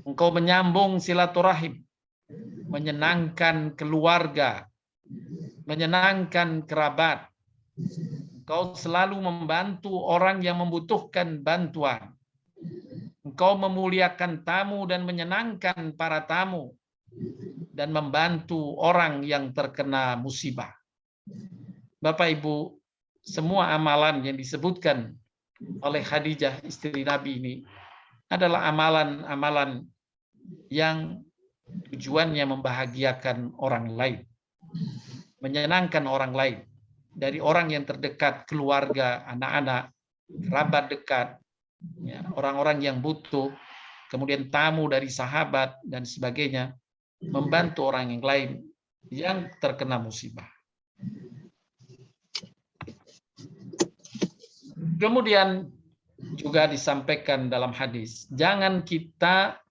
Engkau menyambung silaturahim, menyenangkan keluarga, menyenangkan kerabat. Engkau selalu membantu orang yang membutuhkan bantuan. Engkau memuliakan tamu dan menyenangkan para tamu, dan membantu orang yang terkena musibah. Bapak Ibu, semua amalan yang disebutkan oleh Khadijah istri Nabi ini adalah amalan-amalan yang tujuannya membahagiakan orang lain, menyenangkan orang lain, dari orang yang terdekat, keluarga, anak-anak, kerabat dekat, ya, orang-orang yang butuh, kemudian tamu dari sahabat dan sebagainya, membantu orang yang lain yang terkena musibah. Kemudian juga disampaikan dalam hadis, jangan kita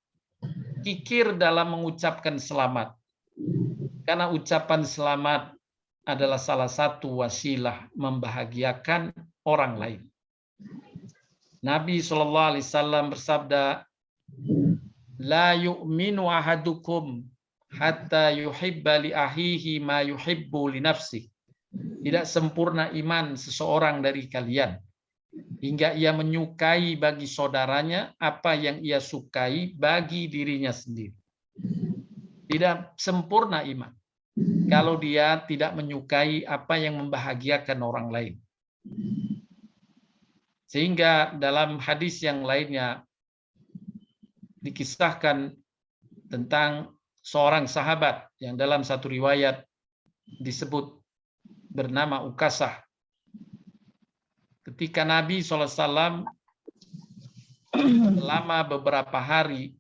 kikir dalam mengucapkan selamat, karena ucapan selamat adalah salah satu wasilah membahagiakan orang lain. Nabi SAW bersabda, la yu'minu ahadukum hatta yuhibba li ahihi ma yuhibbu li nafsihi. Tidak sempurna iman seseorang dari kalian hingga ia menyukai bagi saudaranya apa yang ia sukai bagi dirinya sendiri. Tidak sempurna iman kalau dia tidak menyukai apa yang membahagiakan orang lain. Sehingga dalam hadis yang lainnya dikisahkan tentang seorang sahabat yang dalam satu riwayat disebut bernama Ukasah. Ketika Nabi SAW selama beberapa hari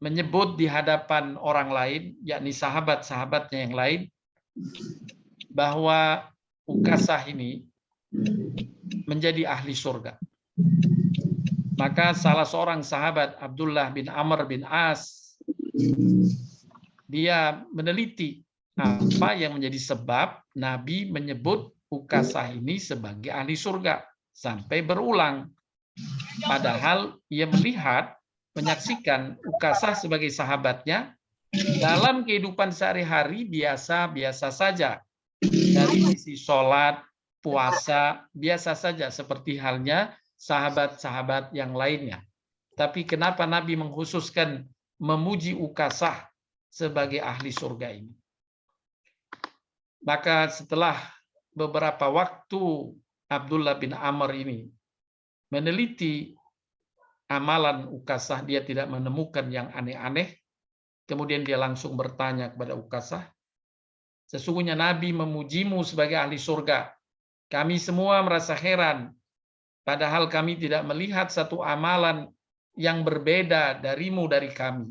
menyebut di hadapan orang lain, yakni sahabat-sahabatnya yang lain, bahwa Ukasah ini menjadi ahli surga. Maka salah seorang sahabat, Abdullah bin Amr bin As, dia meneliti apa yang menjadi sebab Nabi menyebut Ukasah ini sebagai ahli surga sampai berulang. Padahal ia melihat, menyaksikan Ukasah sebagai sahabatnya dalam kehidupan sehari-hari biasa-biasa saja. Dari sisi sholat, puasa, biasa saja seperti halnya sahabat-sahabat yang lainnya. Tapi kenapa Nabi mengkhususkan memuji Ukasah sebagai ahli surga ini? Maka setelah beberapa waktu Abdullah bin Amr ini meneliti amalan Ukasah, dia tidak menemukan yang aneh-aneh. Kemudian dia langsung bertanya kepada Ukasah, sesungguhnya Nabi memujimu sebagai ahli surga. Kami semua merasa heran, padahal kami tidak melihat satu amalan yang berbeda darimu dari kami.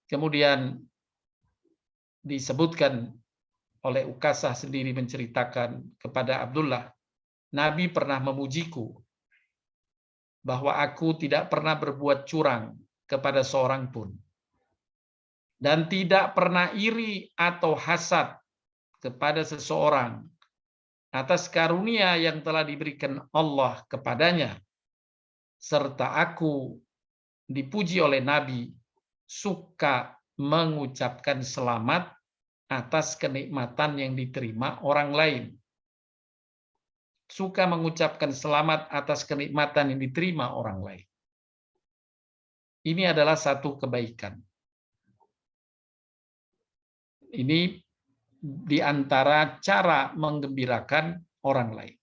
Kemudian disebutkan oleh Ukasah sendiri menceritakan kepada Abdullah, Nabi pernah memujiku bahwa aku tidak pernah berbuat curang kepada seorang pun, dan tidak pernah iri atau hasad kepada seseorang atas karunia yang telah diberikan Allah kepadanya, serta aku dipuji oleh Nabi suka mengucapkan selamat atas kenikmatan yang diterima orang lain. Suka mengucapkan selamat atas kenikmatan yang diterima orang lain. Ini adalah satu kebaikan. Ini di antara cara menggembirakan orang lain.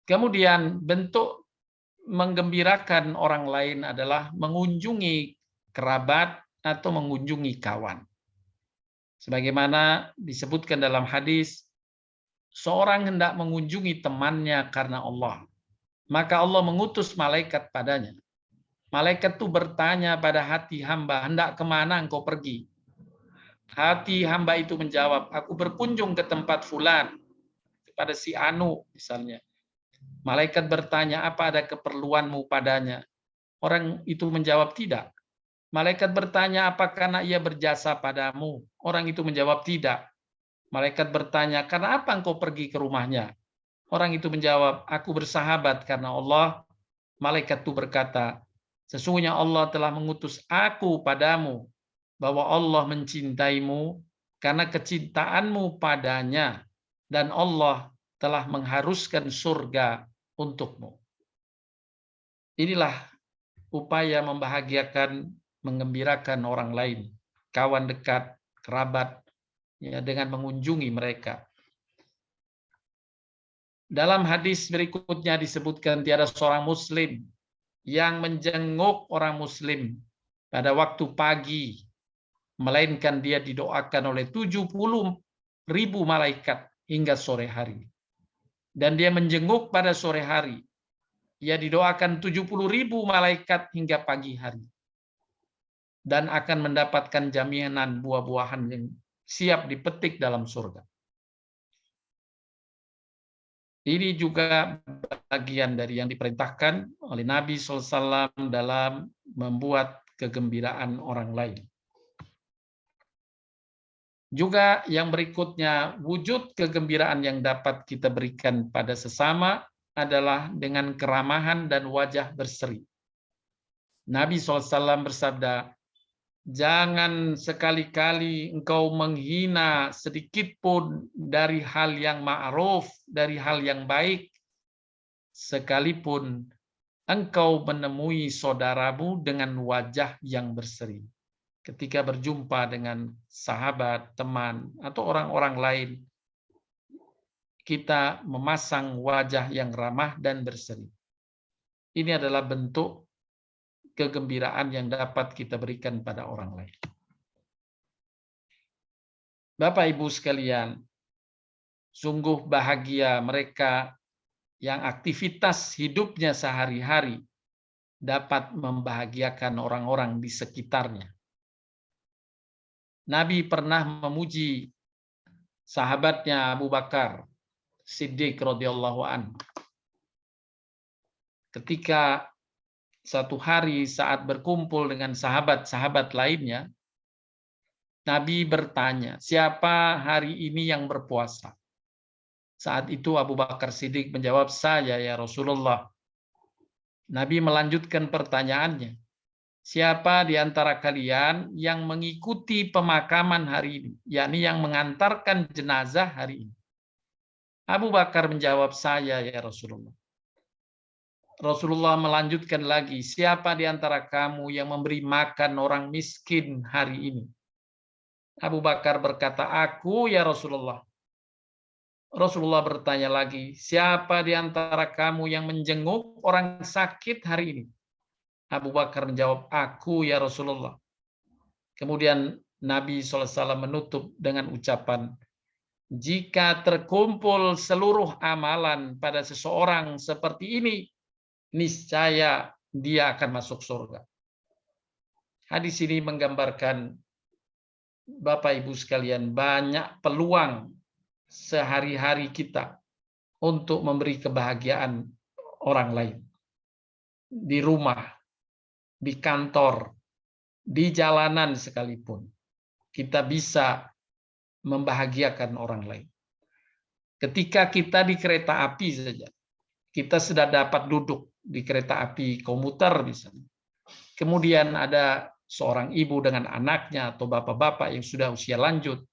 Kemudian bentuk menggembirakan orang lain adalah mengunjungi kerabat atau mengunjungi kawan. Sebagaimana disebutkan dalam hadis, seorang hendak mengunjungi temannya karena Allah, maka Allah mengutus malaikat padanya. Malaikat itu bertanya pada hati hamba, hendak kemana engkau pergi? Hati hamba itu menjawab, aku berkunjung ke tempat fulan, kepada si Anu misalnya. Malaikat bertanya, apa ada keperluanmu padanya? Orang itu menjawab, tidak. Malaikat bertanya, apa karena ia berjasa padamu? Orang itu menjawab, tidak. Malaikat bertanya, karena apa engkau pergi ke rumahnya? Orang itu menjawab, aku bersahabat karena Allah. Malaikat itu berkata, sesungguhnya Allah telah mengutus aku padamu, bahwa Allah mencintaimu karena kecintaanmu padanya, dan Allah telah mengharuskan surga untukmu. Inilah upaya membahagiakan, menggembirakan orang lain, kawan dekat, kerabat, ya, dengan mengunjungi mereka. Dalam hadis berikutnya disebutkan tiada seorang muslim yang menjenguk orang muslim pada waktu pagi, melainkan dia didoakan oleh 70.000 malaikat hingga sore hari. Dan dia menjenguk pada sore hari, ia didoakan 70.000 malaikat hingga pagi hari. Dan akan mendapatkan jaminan buah-buahan yang siap dipetik dalam surga. Ini juga bagian dari yang diperintahkan oleh Nabi SAW dalam membuat kegembiraan orang lain. Juga yang berikutnya, wujud kegembiraan yang dapat kita berikan pada sesama adalah dengan keramahan dan wajah berseri. Nabi SAW bersabda, jangan sekali-kali engkau menghina sedikit pun dari hal yang ma'ruf, dari hal yang baik, sekalipun engkau menemui saudaramu dengan wajah yang berseri. Ketika berjumpa dengan sahabat, teman, atau orang-orang lain, kita memasang wajah yang ramah dan berseri. Ini adalah bentuk kegembiraan yang dapat kita berikan pada orang lain. Bapak Ibu sekalian, sungguh bahagia mereka yang aktivitas hidupnya sehari-hari dapat membahagiakan orang-orang di sekitarnya. Nabi pernah memuji sahabatnya Abu Bakar Siddiq radhiyallahu anhu. Ketika satu hari saat berkumpul dengan sahabat-sahabat lainnya, Nabi bertanya, siapa hari ini yang berpuasa? Saat itu Abu Bakar Siddiq menjawab, saya ya Rasulullah. Nabi melanjutkan pertanyaannya, siapa di antara kalian yang mengikuti pemakaman hari ini, yakni yang mengantarkan jenazah hari ini? Abu Bakar menjawab, saya ya Rasulullah. Rasulullah melanjutkan lagi, siapa di antara kamu yang memberi makan orang miskin hari ini? Abu Bakar berkata, aku ya Rasulullah. Rasulullah bertanya lagi, siapa di antara kamu yang menjenguk orang sakit hari ini? Abu Bakar menjawab, aku ya Rasulullah. Kemudian Nabi SAW menutup dengan ucapan, jika terkumpul seluruh amalan pada seseorang seperti ini, niscaya dia akan masuk surga. Hadis ini menggambarkan, Bapak Ibu sekalian, banyak peluang sehari-hari kita untuk memberi kebahagiaan orang lain. Di rumah, di kantor, di jalanan sekalipun, kita bisa membahagiakan orang lain. Ketika kita di kereta api saja, kita sudah dapat duduk di kereta api komuter misalnya. Kemudian ada seorang ibu dengan anaknya atau bapak-bapak yang sudah usia lanjut,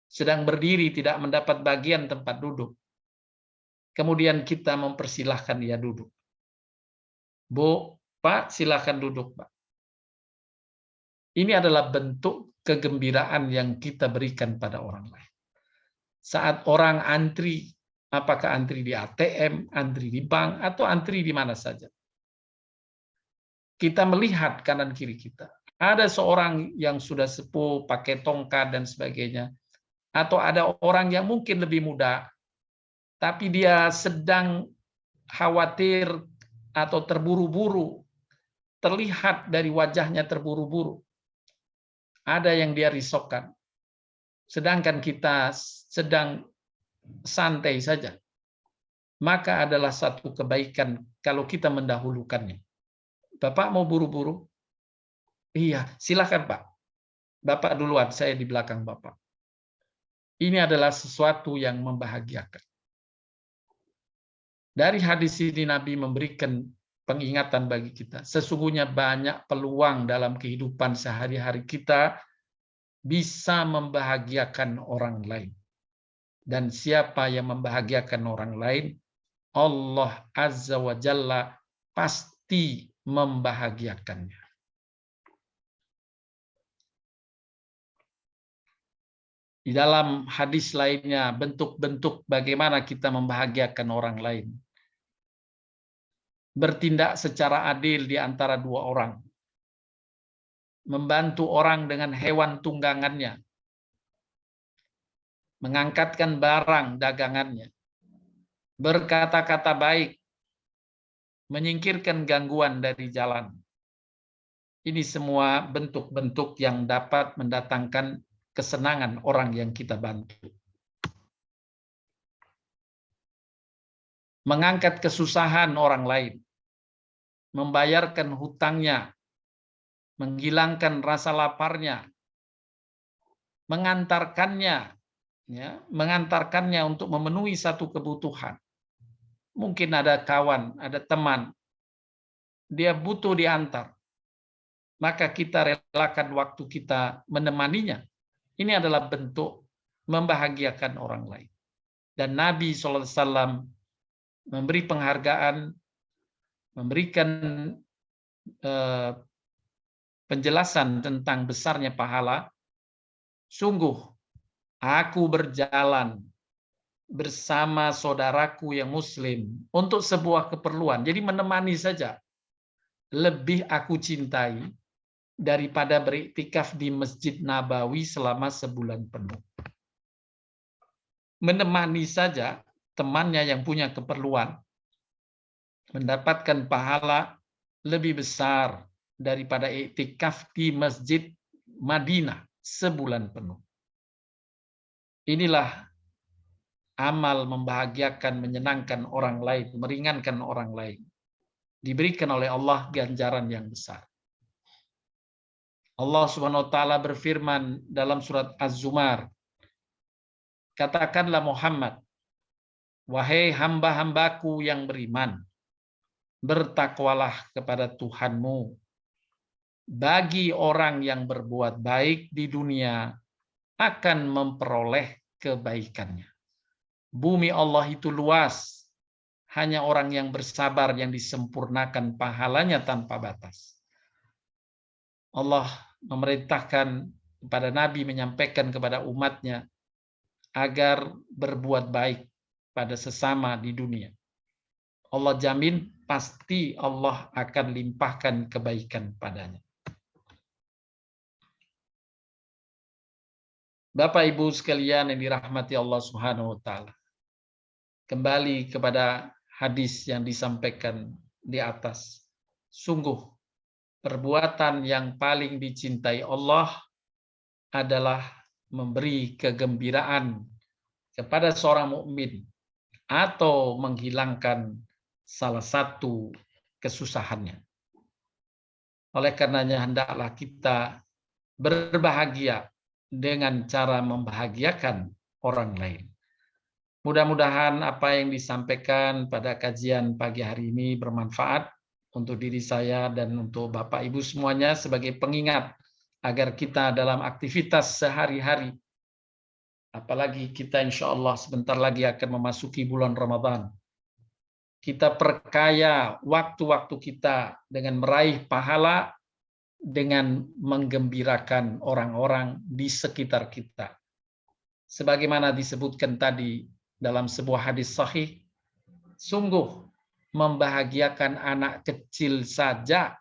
sedang berdiri tidak mendapat bagian tempat duduk. Kemudian kita mempersilahkan dia duduk. Bu, Pak, silakan duduk, Pak. Ini adalah bentuk kegembiraan yang kita berikan pada orang lain. Saat orang antri, apakah antri di ATM, antri di bank, atau antri di mana saja, kita melihat kanan kiri kita. Ada seorang yang sudah sepuh, pakai tongkat dan sebagainya. Atau ada orang yang mungkin lebih muda, tapi dia sedang khawatir atau terburu-buru. Terlihat dari wajahnya terburu-buru. Ada yang dia risaukan. Sedangkan kita sedang santai saja. Maka adalah satu kebaikan kalau kita mendahulukannya. Bapak mau buru-buru? Iya, silakan Pak. Bapak duluan, saya di belakang Bapak. Ini adalah sesuatu yang membahagiakan. Dari hadis ini Nabi memberikan pengingatan bagi kita. Sesungguhnya banyak peluang dalam kehidupan sehari-hari kita bisa membahagiakan orang lain. Dan siapa yang membahagiakan orang lain, Allah Azza wa Jalla pasti membahagiakannya. Di dalam hadis lainnya, bentuk-bentuk bagaimana kita membahagiakan orang lain. Bertindak secara adil di antara dua orang. Membantu orang dengan hewan tunggangannya. Mengangkatkan barang dagangannya. Berkata-kata baik, menyingkirkan gangguan dari jalan. Ini semua bentuk-bentuk yang dapat mendatangkan kesenangan orang yang kita bantu. Mengangkat kesusahan orang lain, membayarkan hutangnya, menghilangkan rasa laparnya, mengantarkannya untuk memenuhi satu kebutuhan. Mungkin ada kawan, ada teman, dia butuh diantar. Maka kita relakan waktu kita menemaninya. Ini adalah bentuk membahagiakan orang lain. Dan Nabi SAW memberi penghargaan, memberikan penjelasan tentang besarnya pahala. Sungguh, aku berjalan bersama saudaraku yang muslim untuk sebuah keperluan. Jadi menemani saja. Lebih aku cintai daripada beriktikaf di Masjid Nabawi selama sebulan penuh. Menemani saja temannya yang punya keperluan mendapatkan pahala lebih besar daripada iktikaf di Masjid Madinah sebulan penuh. Inilah amal membahagiakan, menyenangkan orang lain, meringankan orang lain. Diberikan oleh Allah ganjaran yang besar. Allah Subhanahu wa taala berfirman dalam surat Az-Zumar, katakanlah Muhammad, wahai hamba-hambaku yang beriman, bertakwalah kepada Tuhanmu. Bagi orang yang berbuat baik di dunia akan memperoleh kebaikannya. Bumi Allah itu luas, hanya orang yang bersabar yang disempurnakan pahalanya tanpa batas. Allah memerintahkan kepada Nabi menyampaikan kepada umatnya agar berbuat baik pada sesama di dunia. Allah jamin pasti Allah akan limpahkan kebaikan padanya. Bapak Ibu sekalian yang dirahmati Allah Subhanahu wa taala. Kembali kepada hadis yang disampaikan di atas. Sungguh perbuatan yang paling dicintai Allah adalah memberi kegembiraan kepada seorang mukmin atau menghilangkan salah satu kesusahannya. Oleh karenanya hendaklah kita berbahagia dengan cara membahagiakan orang lain. Mudah-mudahan apa yang disampaikan pada kajian pagi hari ini bermanfaat untuk diri saya dan untuk Bapak Ibu semuanya sebagai pengingat agar kita dalam aktivitas sehari-hari, apalagi kita insya Allah sebentar lagi akan memasuki bulan Ramadan, kita perkaya waktu-waktu kita dengan meraih pahala, dengan menggembirakan orang-orang di sekitar kita. Sebagaimana disebutkan tadi dalam sebuah hadis sahih, sungguh membahagiakan anak kecil saja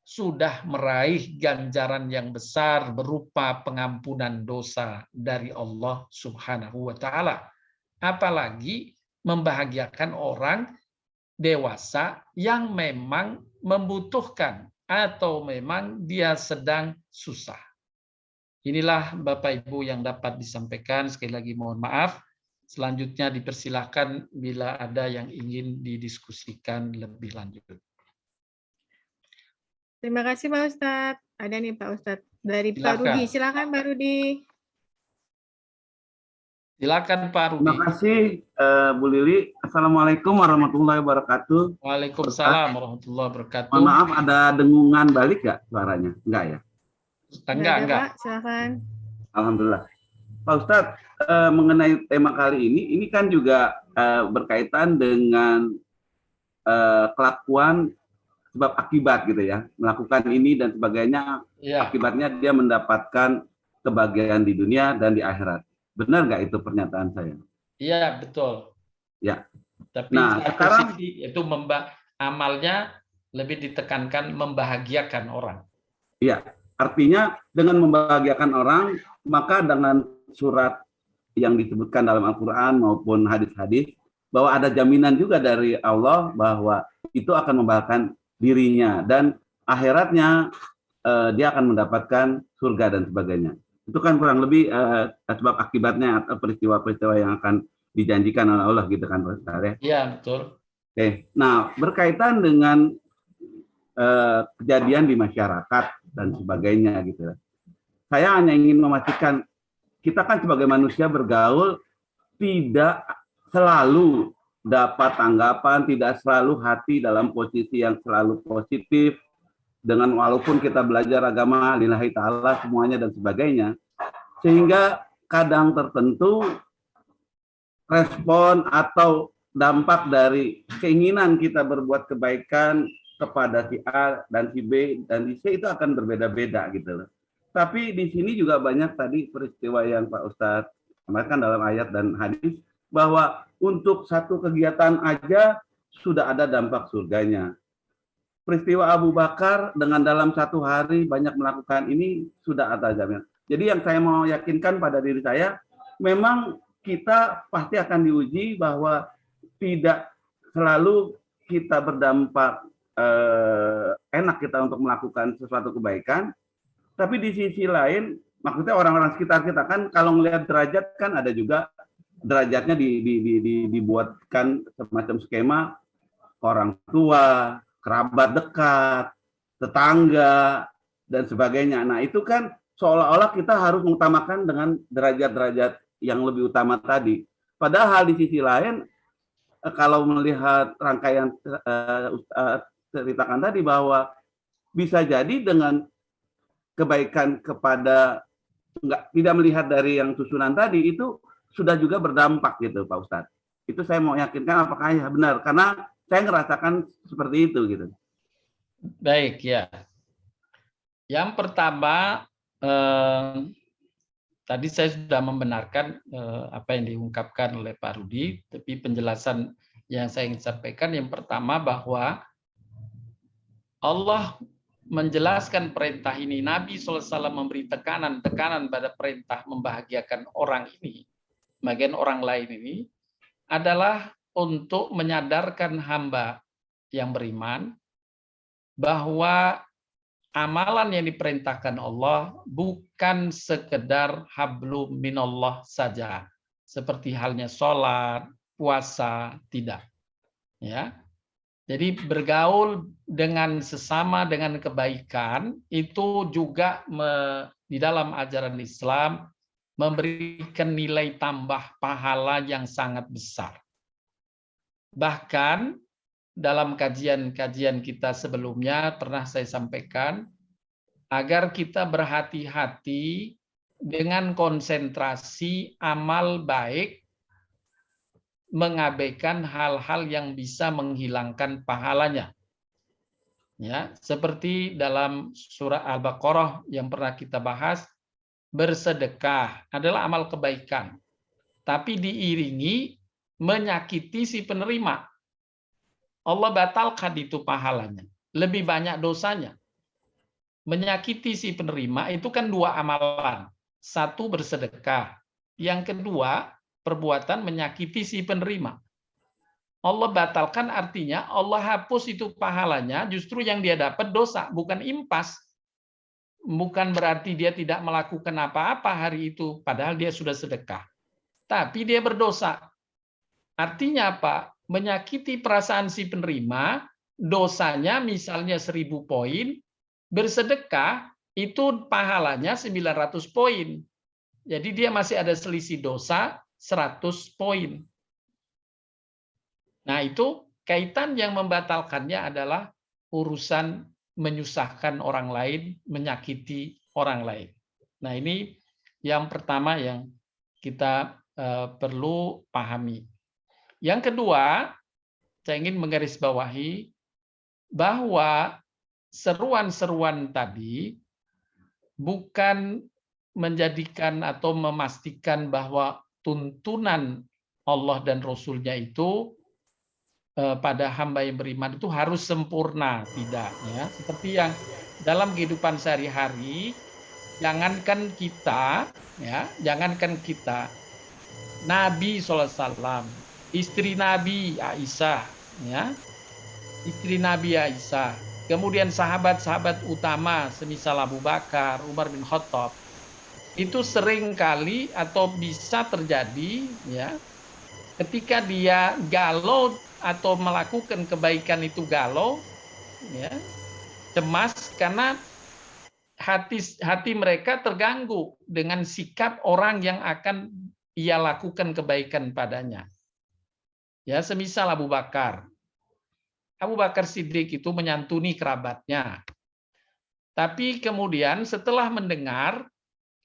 sudah meraih ganjaran yang besar berupa pengampunan dosa dari Allah Subhanahu wa taala. Apalagi membahagiakan orang dewasa yang memang membutuhkan atau memang dia sedang susah. Inilah Bapak Ibu yang dapat disampaikan. Sekali lagi mohon maaf. Selanjutnya dipersilahkan bila ada yang ingin didiskusikan lebih lanjut. Terima kasih Pak Ustadz. Ada nih Pak Ustadz dari Pak Silakan. Rudi. Silakan Pak Rudi. Silakan Pak Rudi. Terima kasih Bu Lili. Assalamualaikum warahmatullahi wabarakatuh. Waalaikumsalam warahmatullahi wabarakatuh. Mohon maaf, ada dengungan balik nggak suaranya? Enggak ya? Enggak. Pak, silakan. Alhamdulillah. Pak Ustadz, mengenai tema kali ini kan juga berkaitan dengan kelakuan sebab akibat gitu ya. Melakukan ini dan sebagainya, Ya. akibatnya dia mendapatkan kebahagiaan di dunia dan di akhirat. Benar nggak itu pernyataan saya? Iya, betul. Ya. Tapi Nah, sekarang itu amalnya lebih ditekankan membahagiakan orang. Iya, artinya dengan membahagiakan orang, maka dengan surat yang disebutkan dalam Al-Quran maupun hadis-hadis, bahwa ada jaminan juga dari Allah bahwa itu akan membahagiakan dirinya dan akhiratnya dia akan mendapatkan surga dan sebagainya. Itu kan kurang lebih sebab akibatnya atau peristiwa-peristiwa yang akan dijanjikan oleh Allah gitu kan Pak Ustaz ya. Iya, betul. Oke. Nah, berkaitan dengan kejadian di masyarakat dan sebagainya gitu. Saya hanya ingin memastikan kita kan sebagai manusia bergaul tidak selalu dapat tanggapan, tidak selalu hati dalam posisi yang selalu positif dengan walaupun kita belajar agama lillahi ta'ala semuanya dan sebagainya. Sehingga kadang tertentu respon atau dampak dari keinginan kita berbuat kebaikan kepada si A dan si B dan si C itu akan berbeda-beda gitu loh. Tapi di sini juga banyak tadi peristiwa yang Pak Ustadz sampaikan dalam ayat dan hadis bahwa untuk satu kegiatan aja sudah ada dampak surganya. Peristiwa Abu Bakar dengan dalam satu hari banyak melakukan ini sudah ada jaminan. Jadi yang saya mau yakinkan pada diri saya, memang kita pasti akan diuji bahwa tidak selalu kita berdampak enak kita untuk melakukan sesuatu kebaikan, tapi di sisi lain, maksudnya orang-orang sekitar kita kan kalau melihat derajat kan ada juga derajatnya dibuatkan semacam skema orang tua, kerabat dekat, tetangga dan sebagainya. Nah itu kan seolah-olah kita harus mengutamakan dengan derajat-derajat yang lebih utama tadi. Padahal di sisi lain, kalau melihat rangkaian ceritakan tadi bahwa bisa jadi dengan kebaikan kepada tidak melihat dari yang susunan tadi itu sudah juga berdampak gitu Pak Ustadz. Itu saya mau yakinkan apakah ya benar karena saya ngerasakan seperti itu gitu. Baik ya. Yang pertama tadi saya sudah membenarkan apa yang diungkapkan oleh Pak Rudi, tapi penjelasan yang saya ingin sampaikan yang pertama bahwa Allah menjelaskan perintah ini, Nabi SAW memberi tekanan pada perintah membahagiakan orang ini, bagian orang lain ini, adalah untuk menyadarkan hamba yang beriman bahwa amalan yang diperintahkan Allah bukan sekedar hablum minallah saja, seperti halnya sholat, puasa, tidak. Ya. Jadi bergaul dengan sesama dengan kebaikan itu juga di dalam ajaran Islam memberikan nilai tambah pahala yang sangat besar. Bahkan dalam kajian-kajian kita sebelumnya pernah saya sampaikan agar kita berhati-hati dengan konsentrasi amal baik mengabaikan hal-hal yang bisa menghilangkan pahalanya. Ya, seperti dalam surah Al-Baqarah yang pernah kita bahas, bersedekah adalah amal kebaikan, tapi diiringi menyakiti si penerima. Allah batalkan itu pahalanya, lebih banyak dosanya. menyakiti si penerima itu kan 2 amalan. 1 bersedekah, yang kedua perbuatan menyakiti si penerima. Allah batalkan artinya Allah hapus itu pahalanya, justru yang dia dapat dosa, bukan impas. Bukan berarti dia tidak melakukan apa-apa hari itu, padahal dia sudah sedekah. Tapi dia berdosa. Artinya apa? Menyakiti perasaan si penerima, dosanya misalnya 1000 poin, bersedekah itu pahalanya 900 poin. Jadi dia masih ada selisih dosa 100 poin. Nah, itu kaitan yang membatalkannya adalah urusan menyusahkan orang lain, menyakiti orang lain. Nah, ini yang pertama yang kita perlu pahami. Yang kedua, saya ingin menggarisbawahi bahwa seruan-seruan tadi bukan menjadikan atau memastikan bahwa tuntunan Allah dan Rasul-Nya itu pada hamba yang beriman itu harus sempurna, tidak ya. Seperti yang dalam kehidupan sehari-hari, jangankan kita Nabi SAW, istri Nabi Aisyah, ya, istri Nabi Aisyah, kemudian sahabat-sahabat utama semisal Abu Bakar, Umar bin Khattab, itu sering kali atau bisa terjadi ya ketika dia galau atau melakukan kebaikan itu galau, ya, cemas karena hati mereka terganggu dengan sikap orang yang akan ia lakukan kebaikan padanya. Ya, semisal Abu Bakar. Abu Bakar Siddiq itu menyantuni kerabatnya. Tapi kemudian setelah mendengar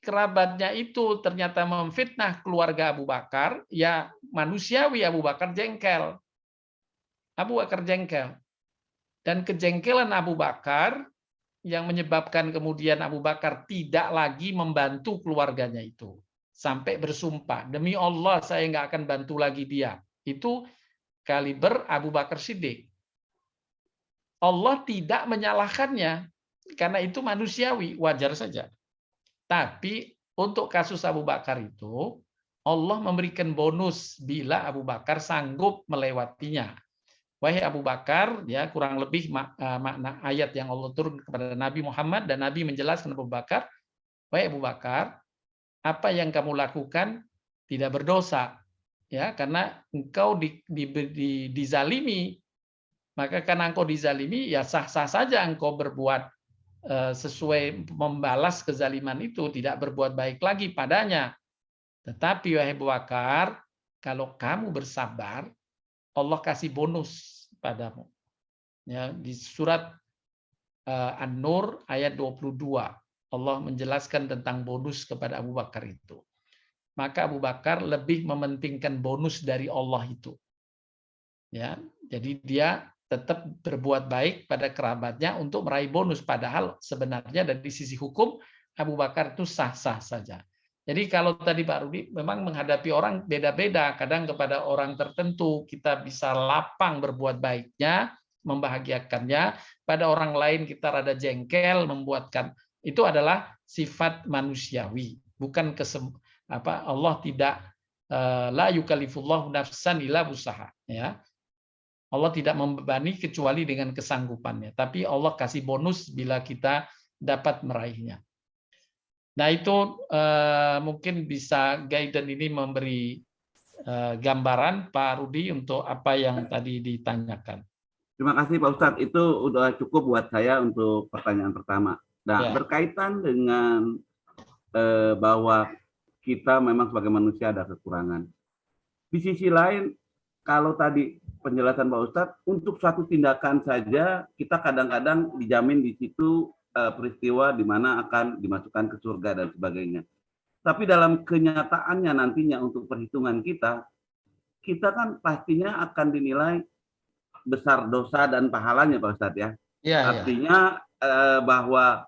kerabatnya itu ternyata memfitnah keluarga Abu Bakar, ya manusiawi Abu Bakar jengkel. Abu Bakar jengkel. Dan kejengkelan Abu Bakar yang menyebabkan kemudian Abu Bakar tidak lagi membantu keluarganya itu. Sampai bersumpah, demi Allah saya nggak akan bantu lagi dia. Itu kaliber Abu Bakar Siddiq. Allah tidak menyalahkannya, karena itu manusiawi, wajar saja. Tapi untuk kasus Abu Bakar itu, Allah memberikan bonus bila Abu Bakar sanggup melewatinya. Wahai Abu Bakar, ya kurang lebih makna ayat yang Allah turun kepada Nabi Muhammad, dan Nabi menjelaskan Abu Bakar, wahai Abu Bakar, apa yang kamu lakukan tidak berdosa, ya karena engkau dizalimi, maka karena engkau dizalimi, ya sah-sah saja engkau berbuat sesuai membalas kezaliman itu, tidak berbuat baik lagi padanya. Tetapi wahai Abu Bakar, kalau kamu bersabar, Allah kasih bonus padamu. Ya, di surat An-Nur ayat 22, Allah menjelaskan tentang bonus kepada Abu Bakar itu. Maka Abu Bakar lebih mementingkan bonus dari Allah itu. Ya, jadi dia tetap berbuat baik pada kerabatnya untuk meraih bonus, padahal sebenarnya dari sisi hukum Abu Bakar itu sah-sah saja. Jadi kalau tadi Pak Rudi memang menghadapi orang beda-beda, kadang kepada orang tertentu kita bisa lapang berbuat baiknya, membahagiakannya, pada orang lain kita rada jengkel, membuatkan, itu adalah sifat manusiawi, bukan Allah tidak la yukallifullahu nafsan illa wusaha, ya. Allah tidak membebani kecuali dengan kesanggupannya. Tapi Allah kasih bonus bila kita dapat meraihnya. Nah itu mungkin bisa guidance ini memberi gambaran Pak Rudi untuk apa yang tadi ditanyakan. Terima kasih Pak Ustadz. Itu udah cukup buat saya untuk pertanyaan pertama. Nah, ya, berkaitan dengan bahwa kita memang sebagai manusia ada kekurangan. Di sisi lain, kalau tadi penjelasan Pak Ustadz, untuk suatu tindakan saja kita kadang-kadang dijamin di situ peristiwa di mana akan dimasukkan ke surga dan sebagainya. Tapi dalam kenyataannya nantinya untuk perhitungan kita kan pastinya akan dinilai besar dosa dan pahalanya Pak Ustadz ya. Artinya bahwa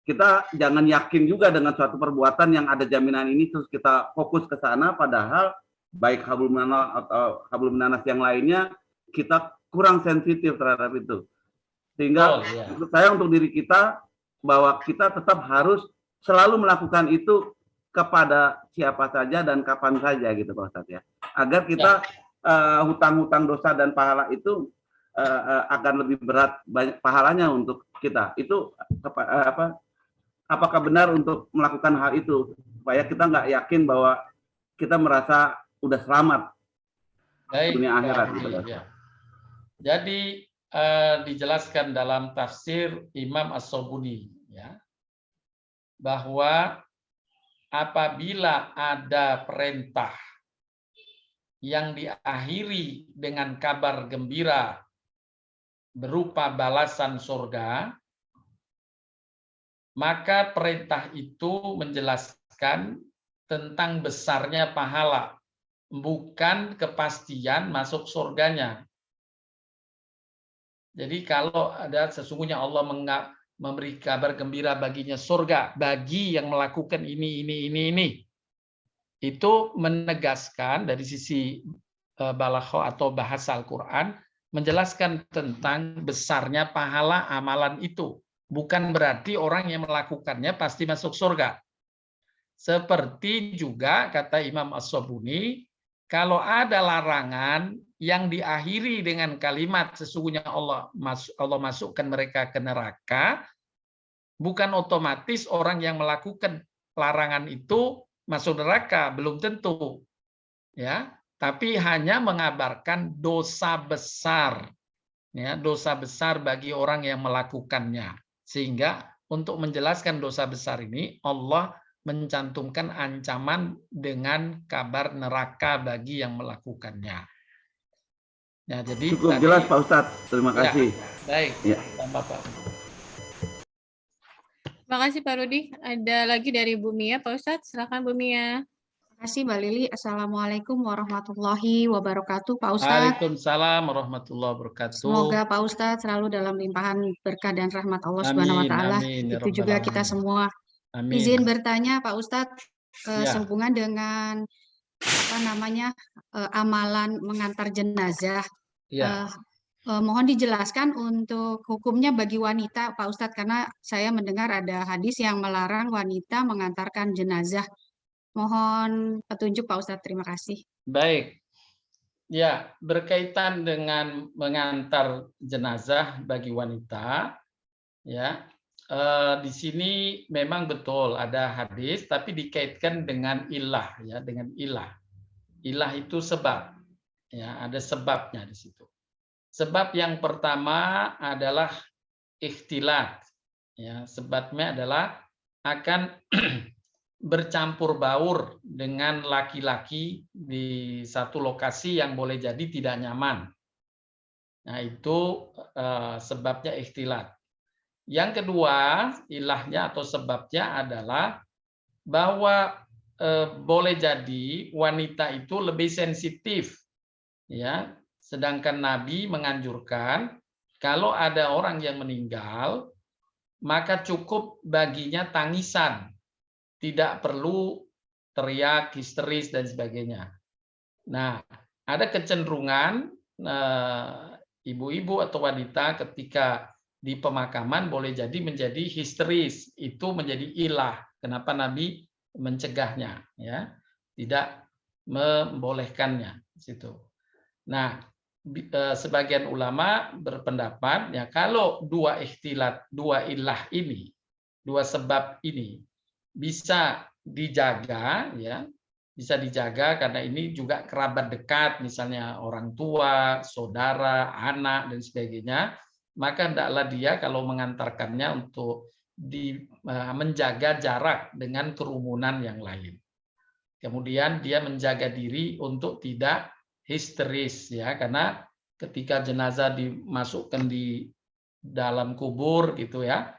kita jangan yakin juga dengan suatu perbuatan yang ada jaminan ini terus kita fokus ke sana, padahal baik hablum minanas atau hablum minanas yang lainnya kita kurang sensitif terhadap itu. Sehingga Betul, ya. menurut saya untuk diri kita, bahwa kita tetap harus selalu melakukan itu kepada siapa saja dan kapan saja gitu Pak Ustadz ya. Agar kita hutang-hutang dosa dan pahala itu akan lebih berat banyak pahalanya untuk kita. Itu apakah benar untuk melakukan hal itu supaya kita nggak yakin bahwa kita merasa udah selamat dunia akhirat gitu Pak. Ya. Jadi dijelaskan dalam tafsir Imam As-Sobuni ya, bahwa apabila ada perintah yang diakhiri dengan kabar gembira berupa balasan surga, maka perintah itu menjelaskan tentang besarnya pahala, bukan kepastian masuk surganya. Jadi kalau ada sesungguhnya Allah memberi kabar gembira baginya surga bagi yang melakukan ini. Itu menegaskan dari sisi balagha atau bahasa Al-Qur'an menjelaskan tentang besarnya pahala amalan itu. Bukan berarti orang yang melakukannya pasti masuk surga. Seperti juga kata Imam As-Sobuni, kalau ada larangan yang diakhiri dengan kalimat sesungguhnya Allah masukkan mereka ke neraka, bukan otomatis orang yang melakukan larangan itu masuk neraka, belum tentu. Ya, tapi hanya mengabarkan dosa besar. Ya, dosa besar bagi orang yang melakukannya. Sehingga untuk menjelaskan dosa besar ini Allah mencantumkan ancaman dengan kabar neraka bagi yang melakukannya. Ya, jadi cukup jelas Pak Ustadz. Terima kasih. Baik. Ya. Tambah Pak. Terima kasih Pak Rudi. Ada lagi dari Bu Mia, Pak Ustadz. Silakan Bu Mia. Terima kasih Mbak Lili. Assalamualaikum warahmatullahi wabarakatuh Pak Ustadz. Waalaikumsalam warahmatullahi wabarakatuh. Semoga Pak Ustadz selalu dalam limpahan berkah dan rahmat Allah Subhanahu wa taala. Itu juga kita semua. Amin. Izin bertanya Pak Ustadz, sehubungan dengan amalan mengantar jenazah. Mohon dijelaskan untuk hukumnya bagi wanita Pak Ustadz, karena saya mendengar ada hadis yang melarang wanita mengantarkan jenazah. Mohon petunjuk Pak Ustadz, terima kasih. Baik. Ya, berkaitan dengan mengantar jenazah bagi wanita, ya. Di sini memang betul ada hadis, tapi dikaitkan dengan ilah, ya, dengan ilah. Ilah itu sebab, ya, ada sebabnya di situ. Sebab yang pertama adalah ikhtilat, ya, sebabnya adalah akan bercampur baur dengan laki-laki di satu lokasi yang boleh jadi tidak nyaman. Nah, itu sebabnya ikhtilat. Yang kedua, ilahnya atau sebabnya adalah bahwa boleh jadi wanita itu lebih sensitif, ya. Sedangkan Nabi menganjurkan kalau ada orang yang meninggal, maka cukup baginya tangisan, tidak perlu teriak, histeris dan sebagainya. Nah, ada kecenderungan ibu-ibu atau wanita ketika di pemakaman boleh jadi menjadi histeris, itu menjadi ilah. Kenapa Nabi mencegahnya, ya, tidak membolehkannya situ. Nah, sebagian ulama berpendapat ya kalau dua ikhtilat, dua ilah ini, dua sebab ini bisa dijaga, ya, bisa dijaga karena ini juga kerabat dekat, misalnya orang tua, saudara, anak dan sebagainya. Maka hendaklah dia kalau mengantarkannya untuk menjaga jarak dengan kerumunan yang lain. Kemudian dia menjaga diri untuk tidak histeris, ya, karena ketika jenazah dimasukkan di dalam kubur gitu, ya,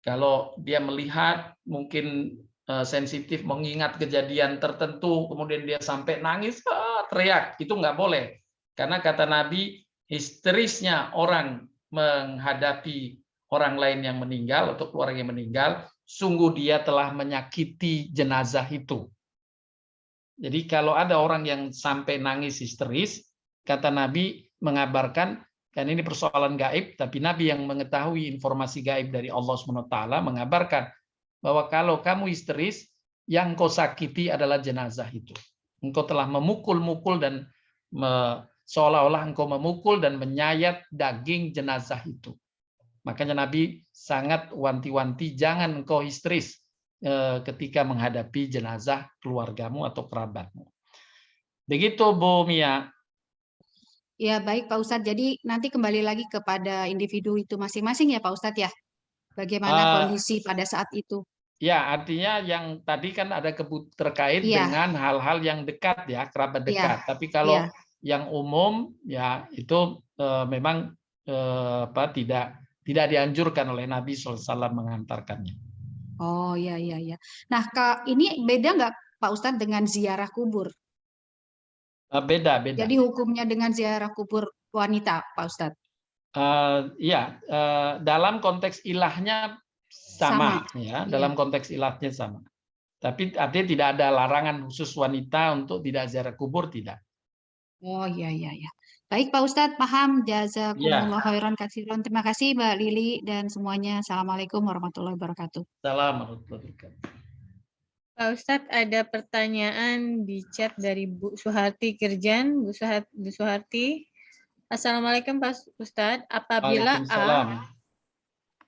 kalau dia melihat mungkin sensitif mengingat kejadian tertentu, kemudian dia sampai nangis, teriak, itu nggak boleh. Karena kata Nabi, histerisnya orang menghadapi orang lain yang meninggal atau keluarga yang meninggal, sungguh dia telah menyakiti jenazah itu. Jadi kalau ada orang yang sampai nangis histeris, kata Nabi mengabarkan Kan ini persoalan gaib, tapi Nabi yang mengetahui informasi gaib dari Allah SWT mengabarkan bahwa kalau kamu histeris, yang kau sakiti adalah jenazah itu. Engkau telah memukul-mukul dan seolah-olah engkau memukul dan menyayat daging jenazah itu. Makanya Nabi sangat wanti-wanti, jangan engkau histeris ketika menghadapi jenazah keluargamu atau kerabatmu. Begitu Bu Mia. Ya, baik Pak Ustadz. Jadi nanti kembali lagi kepada individu itu masing-masing ya Pak Ustadz ya. Bagaimana kondisi pada saat itu? Ya, artinya yang tadi kan ada terkait dengan hal-hal yang dekat ya, kerabat dekat. Tapi kalau yang umum ya itu memang tidak dianjurkan oleh Nabi SAW mengantarkannya. Oh ya. Nah, ini beda nggak Pak Ustadz dengan ziarah kubur? Beda. Jadi hukumnya dengan ziarah kubur wanita, Pak Ustadz? Dalam konteks ilahnya sama. Ya. Dalam konteks ilahnya sama. Tapi artinya tidak ada larangan khusus wanita untuk tidak ziarah kubur, tidak. Oh iya. Baik Pak Ustadz, paham. Jazakumullah khairan katsiran. Terima kasih Mbak Lili dan semuanya. Assalamualaikum warahmatullahi wabarakatuh. Assalamualaikum warahmatullahi wabarakatuh. Pak Ustadz, ada pertanyaan di chat dari Bu Suharti Kirjan. Bu Suharti, Assalamualaikum Pak Ustadz. Apabila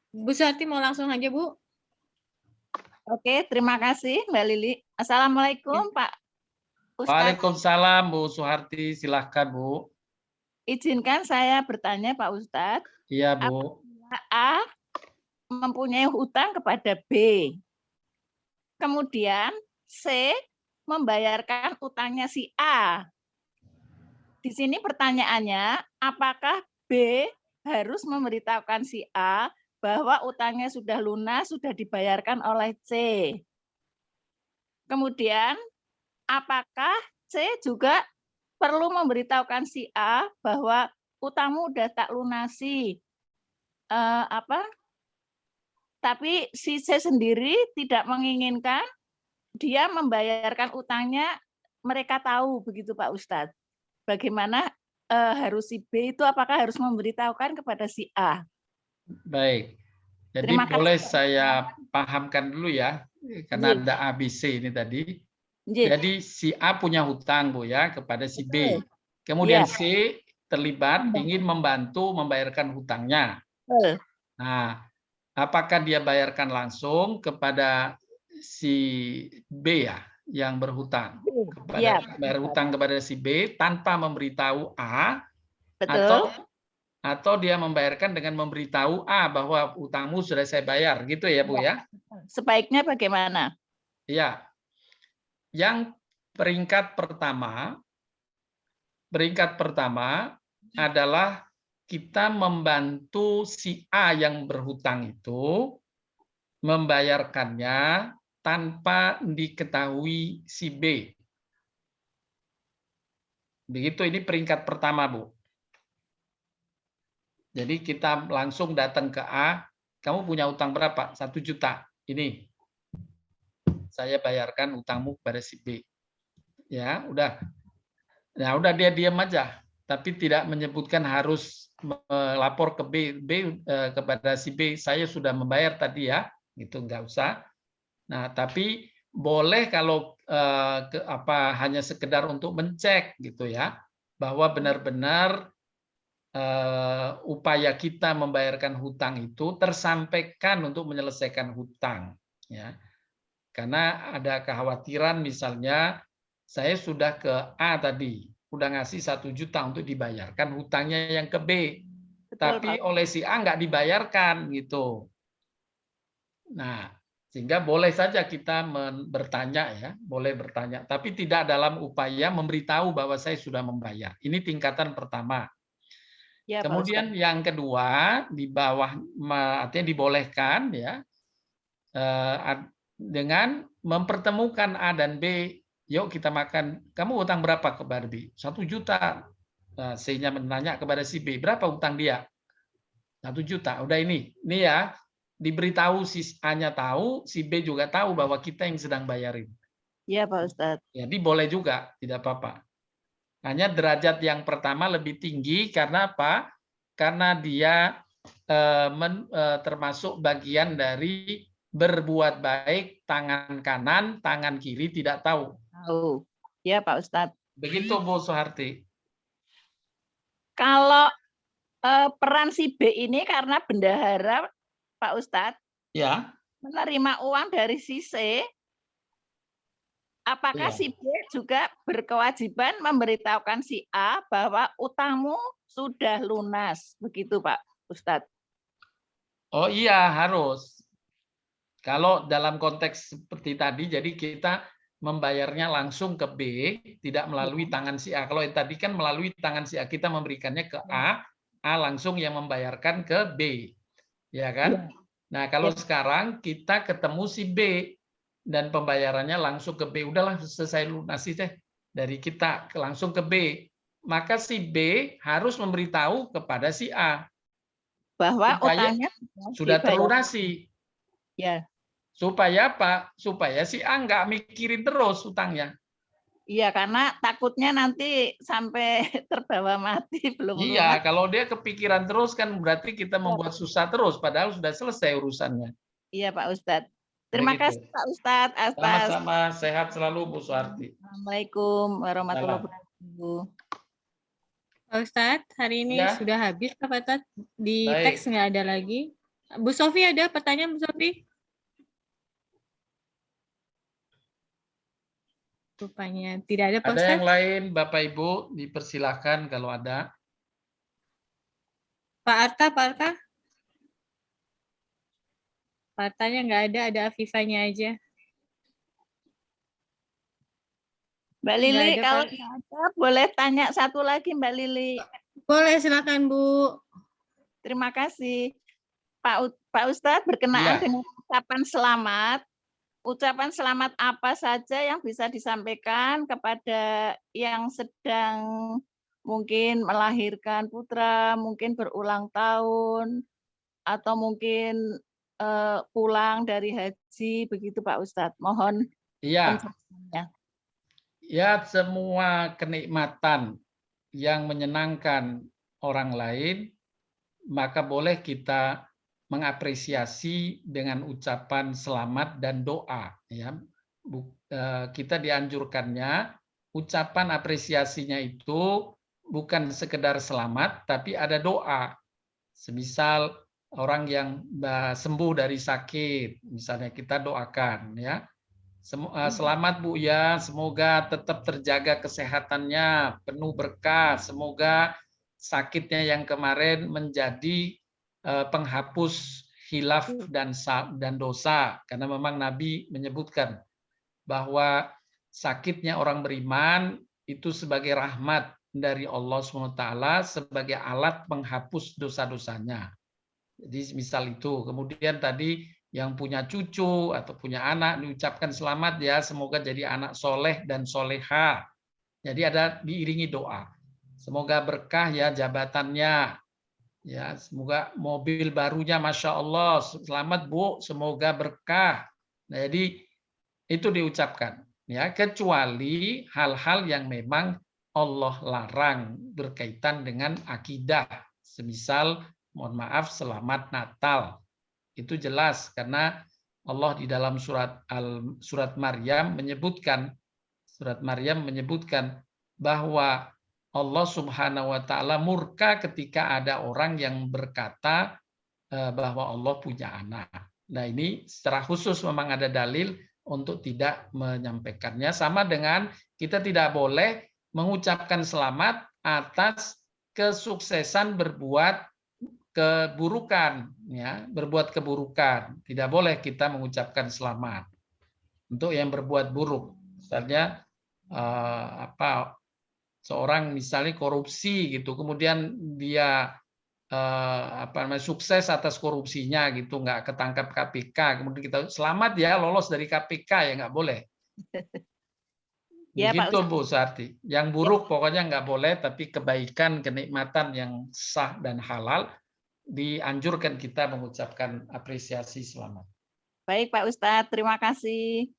Bu Suharti mau langsung aja Bu. Oke, terima kasih Mbak Lili. Assalamualaikum Pak Ustadz. Waalaikumsalam Bu Suharti, silahkan Bu. Izinkan saya bertanya Pak Ustadz. Iya Bu. Apabila A mempunyai hutang kepada B, kemudian C membayarkan utangnya si A. Di sini pertanyaannya, apakah B harus memberitahukan si A bahwa utangnya sudah lunas, sudah dibayarkan oleh C? Kemudian, apakah C juga perlu memberitahukan si A bahwa utangmu sudah tak lunasi? Tapi si C sendiri tidak menginginkan dia membayarkan utangnya, mereka tahu begitu Pak Ustadz. Bagaimana harus si B itu apakah harus memberitahukan kepada si A? Baik. Jadi boleh saya pahamkan dulu ya, karena ada ABC ini tadi. Jadi si A punya hutang Bu ya kepada si B. Kemudian C terlibat ingin membantu membayarkan hutangnya. Nah, apakah dia bayarkan langsung kepada si B ya yang berhutang, bayar hutang kepada si B tanpa memberitahu A? Betul. Atau dia membayarkan dengan memberitahu A bahwa hutangmu sudah saya bayar, gitu ya Bu ya? Sebaiknya bagaimana? Ya, yang peringkat pertama adalah kita membantu si A yang berhutang itu membayarkannya tanpa diketahui si B. Begitu, ini peringkat pertama, Bu. Jadi kita langsung datang ke A, kamu punya utang berapa? 1 juta. Ini saya bayarkan utangmu kepada si B. Ya, udah. Nah, udah dia diam aja, tapi tidak menyebutkan harus melapor ke B kepada si B, saya sudah membayar tadi ya, gitu, nggak usah. Nah, tapi boleh kalau hanya sekedar untuk mencek gitu ya, bahwa benar-benar upaya kita membayarkan hutang itu tersampaikan untuk menyelesaikan hutang, ya. Karena ada kekhawatiran misalnya saya sudah ke A tadi, udah ngasih 1 juta untuk dibayarkan hutangnya yang ke B. Betul, tapi Pak, oleh si A nggak dibayarkan gitu. Nah, sehingga boleh saja kita bertanya ya, boleh bertanya, tapi tidak dalam upaya memberitahu bahwa saya sudah membayar. Ini tingkatan pertama. Ya, kemudian yang kedua, di bawah artinya dibolehkan ya dengan mempertemukan A dan B. Yuk kita makan. Kamu utang berapa ke B? 1 juta. C-nya menanya kepada si B, berapa utang dia? 1 juta. Udah ini ya, diberitahu si A-nya tahu, si B juga tahu bahwa kita yang sedang bayarin. Iya Pak Ustadz. Jadi boleh juga, tidak apa-apa. Hanya derajat yang pertama lebih tinggi karena apa? karena dia termasuk bagian dari berbuat baik tangan kanan, tangan kiri tidak tahu. Tahu. Ya Pak Ustadz. Begitu Bu Suharti. Kalau peran si B ini karena bendahara Pak Ustadz, Ya. menerima uang dari si C, apakah Iya. si B juga berkewajiban memberitahukan si A bahwa utangmu sudah lunas, begitu Pak Ustadz? Oh iya, harus. Kalau dalam konteks seperti tadi, jadi kita membayarnya langsung ke B, tidak melalui tangan si A. Kalau tadi kan melalui tangan si A, kita memberikannya ke A langsung yang membayarkan ke B. Ya kan? Nah, kalau sekarang kita ketemu si B dan pembayarannya langsung ke B, udahlah selesai lunasi deh dari kita langsung ke B. Maka si B harus memberitahu kepada si A bahwa supaya utangnya sudah terlunasi. Ya. Supaya apa? Supaya si A nggak mikirin terus utangnya. Iya, karena takutnya nanti sampai terbawa mati belum Iya, lunas. kalau dia kepikiran terus kan berarti kita membuat susah terus, padahal sudah selesai urusannya. Iya Pak Ustadz. Terima Begitu. kasih Pak Ustadz atas. Sama-sama, sehat selalu Bu Suharti. Assalamualaikum warahmatullahi wabarakatuh. Pak Ustadz, hari ini Ya. sudah habis Pak Ustadz. Di Baik. teks nggak ada lagi. Bu Sofi ada pertanyaan Bu Sofi? Rupanya tidak ada Pak Ada Ustadz. yang lain Bapak Ibu, dipersilahkan kalau ada. Pak Arta, Pak Arta? Pak Artanya nggak ada Afifanya aja. Mbak Nggak Lili, ada, kalau Pak. nggak ada, boleh tanya satu lagi Mbak Lili. Boleh, silakan Bu. Terima kasih. Pak Ustadz berkenaan Ya. dengan ucapan selamat. Ucapan selamat apa saja yang bisa disampaikan kepada yang sedang mungkin melahirkan putra, mungkin berulang tahun, atau mungkin pulang dari haji, begitu Pak Ustadz. Mohon Iya. penjelasannya. Ya, semua kenikmatan yang menyenangkan orang lain, maka boleh kita mengapresiasi dengan ucapan selamat dan doa. Ya, kita dianjurkannya ucapan apresiasinya itu bukan sekedar selamat, tapi ada doa. Semisal orang yang sembuh dari sakit, misalnya kita doakan, ya. Selamat Bu ya, semoga tetap terjaga kesehatannya, penuh berkah, semoga sakitnya yang kemarin menjadi penghapus khilaf dan dosa, karena memang Nabi menyebutkan bahwa sakitnya orang beriman itu sebagai rahmat dari Allah SWT, sebagai alat penghapus dosa-dosanya. Jadi misal itu. Kemudian tadi yang punya cucu atau punya anak diucapkan selamat ya, semoga jadi anak soleh dan soleha. Jadi ada diiringi doa. Semoga berkah ya jabatannya. Ya, semoga mobil barunya Masya Allah. Selamat Bu, semoga berkah. Nah, jadi itu diucapkan. Ya, kecuali hal-hal yang memang Allah larang berkaitan dengan akidah. Semisal, mohon maaf, selamat Natal. Itu jelas karena Allah di dalam surat Maryam menyebutkan bahwa Allah Subhanahu wa taala murka ketika ada orang yang berkata bahwa Allah punya anak. Nah, ini secara khusus memang ada dalil untuk tidak menyampaikannya, sama dengan kita tidak boleh mengucapkan selamat atas kesuksesan berbuat keburukan, ya, berbuat keburukan. Tidak boleh kita mengucapkan selamat untuk yang berbuat buruk. Misalnya seorang misalnya korupsi gitu, kemudian dia sukses atas korupsinya gitu, nggak ketangkap KPK, kemudian kita selamat ya lolos dari KPK, ya nggak boleh. Ya, Begitu Pak Bu Sarti. Yang buruk pokoknya nggak boleh, tapi kebaikan, kenikmatan yang sah dan halal dianjurkan kita mengucapkan apresiasi selamat. Baik Pak Ustadz, terima kasih.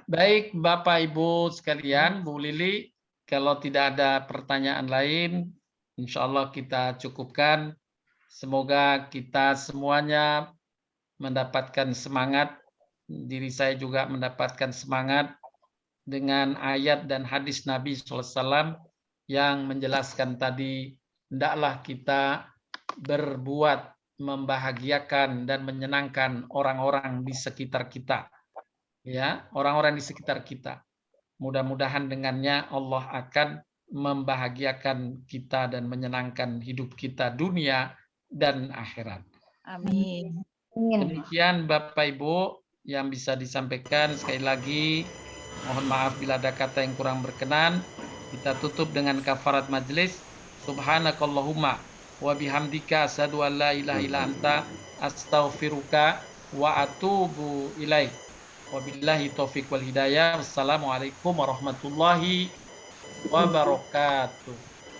Baik Bapak Ibu sekalian, Bu Lili, kalau tidak ada pertanyaan lain, insya Allah kita cukupkan. Semoga kita semuanya mendapatkan semangat. Diri saya juga mendapatkan semangat dengan ayat dan hadis Nabi SAW yang menjelaskan tadi, hendaklah kita berbuat membahagiakan dan menyenangkan orang-orang di sekitar kita. Ya, orang-orang di sekitar kita. Mudah-mudahan dengannya Allah akan membahagiakan kita dan menyenangkan hidup kita dunia dan akhirat. Amin. Demikian Bapak Ibu yang bisa disampaikan. Sekali lagi mohon maaf bila ada kata yang kurang berkenan. Kita tutup dengan kafarat majelis. Subhanakallahumma wa bihamdika asyhadu an la ilaha illa anta astaghfiruka wa atubu ilaik. Wabillahi taufiq wal hidayah. Wassalamualaikum warahmatullahi wabarakatuh.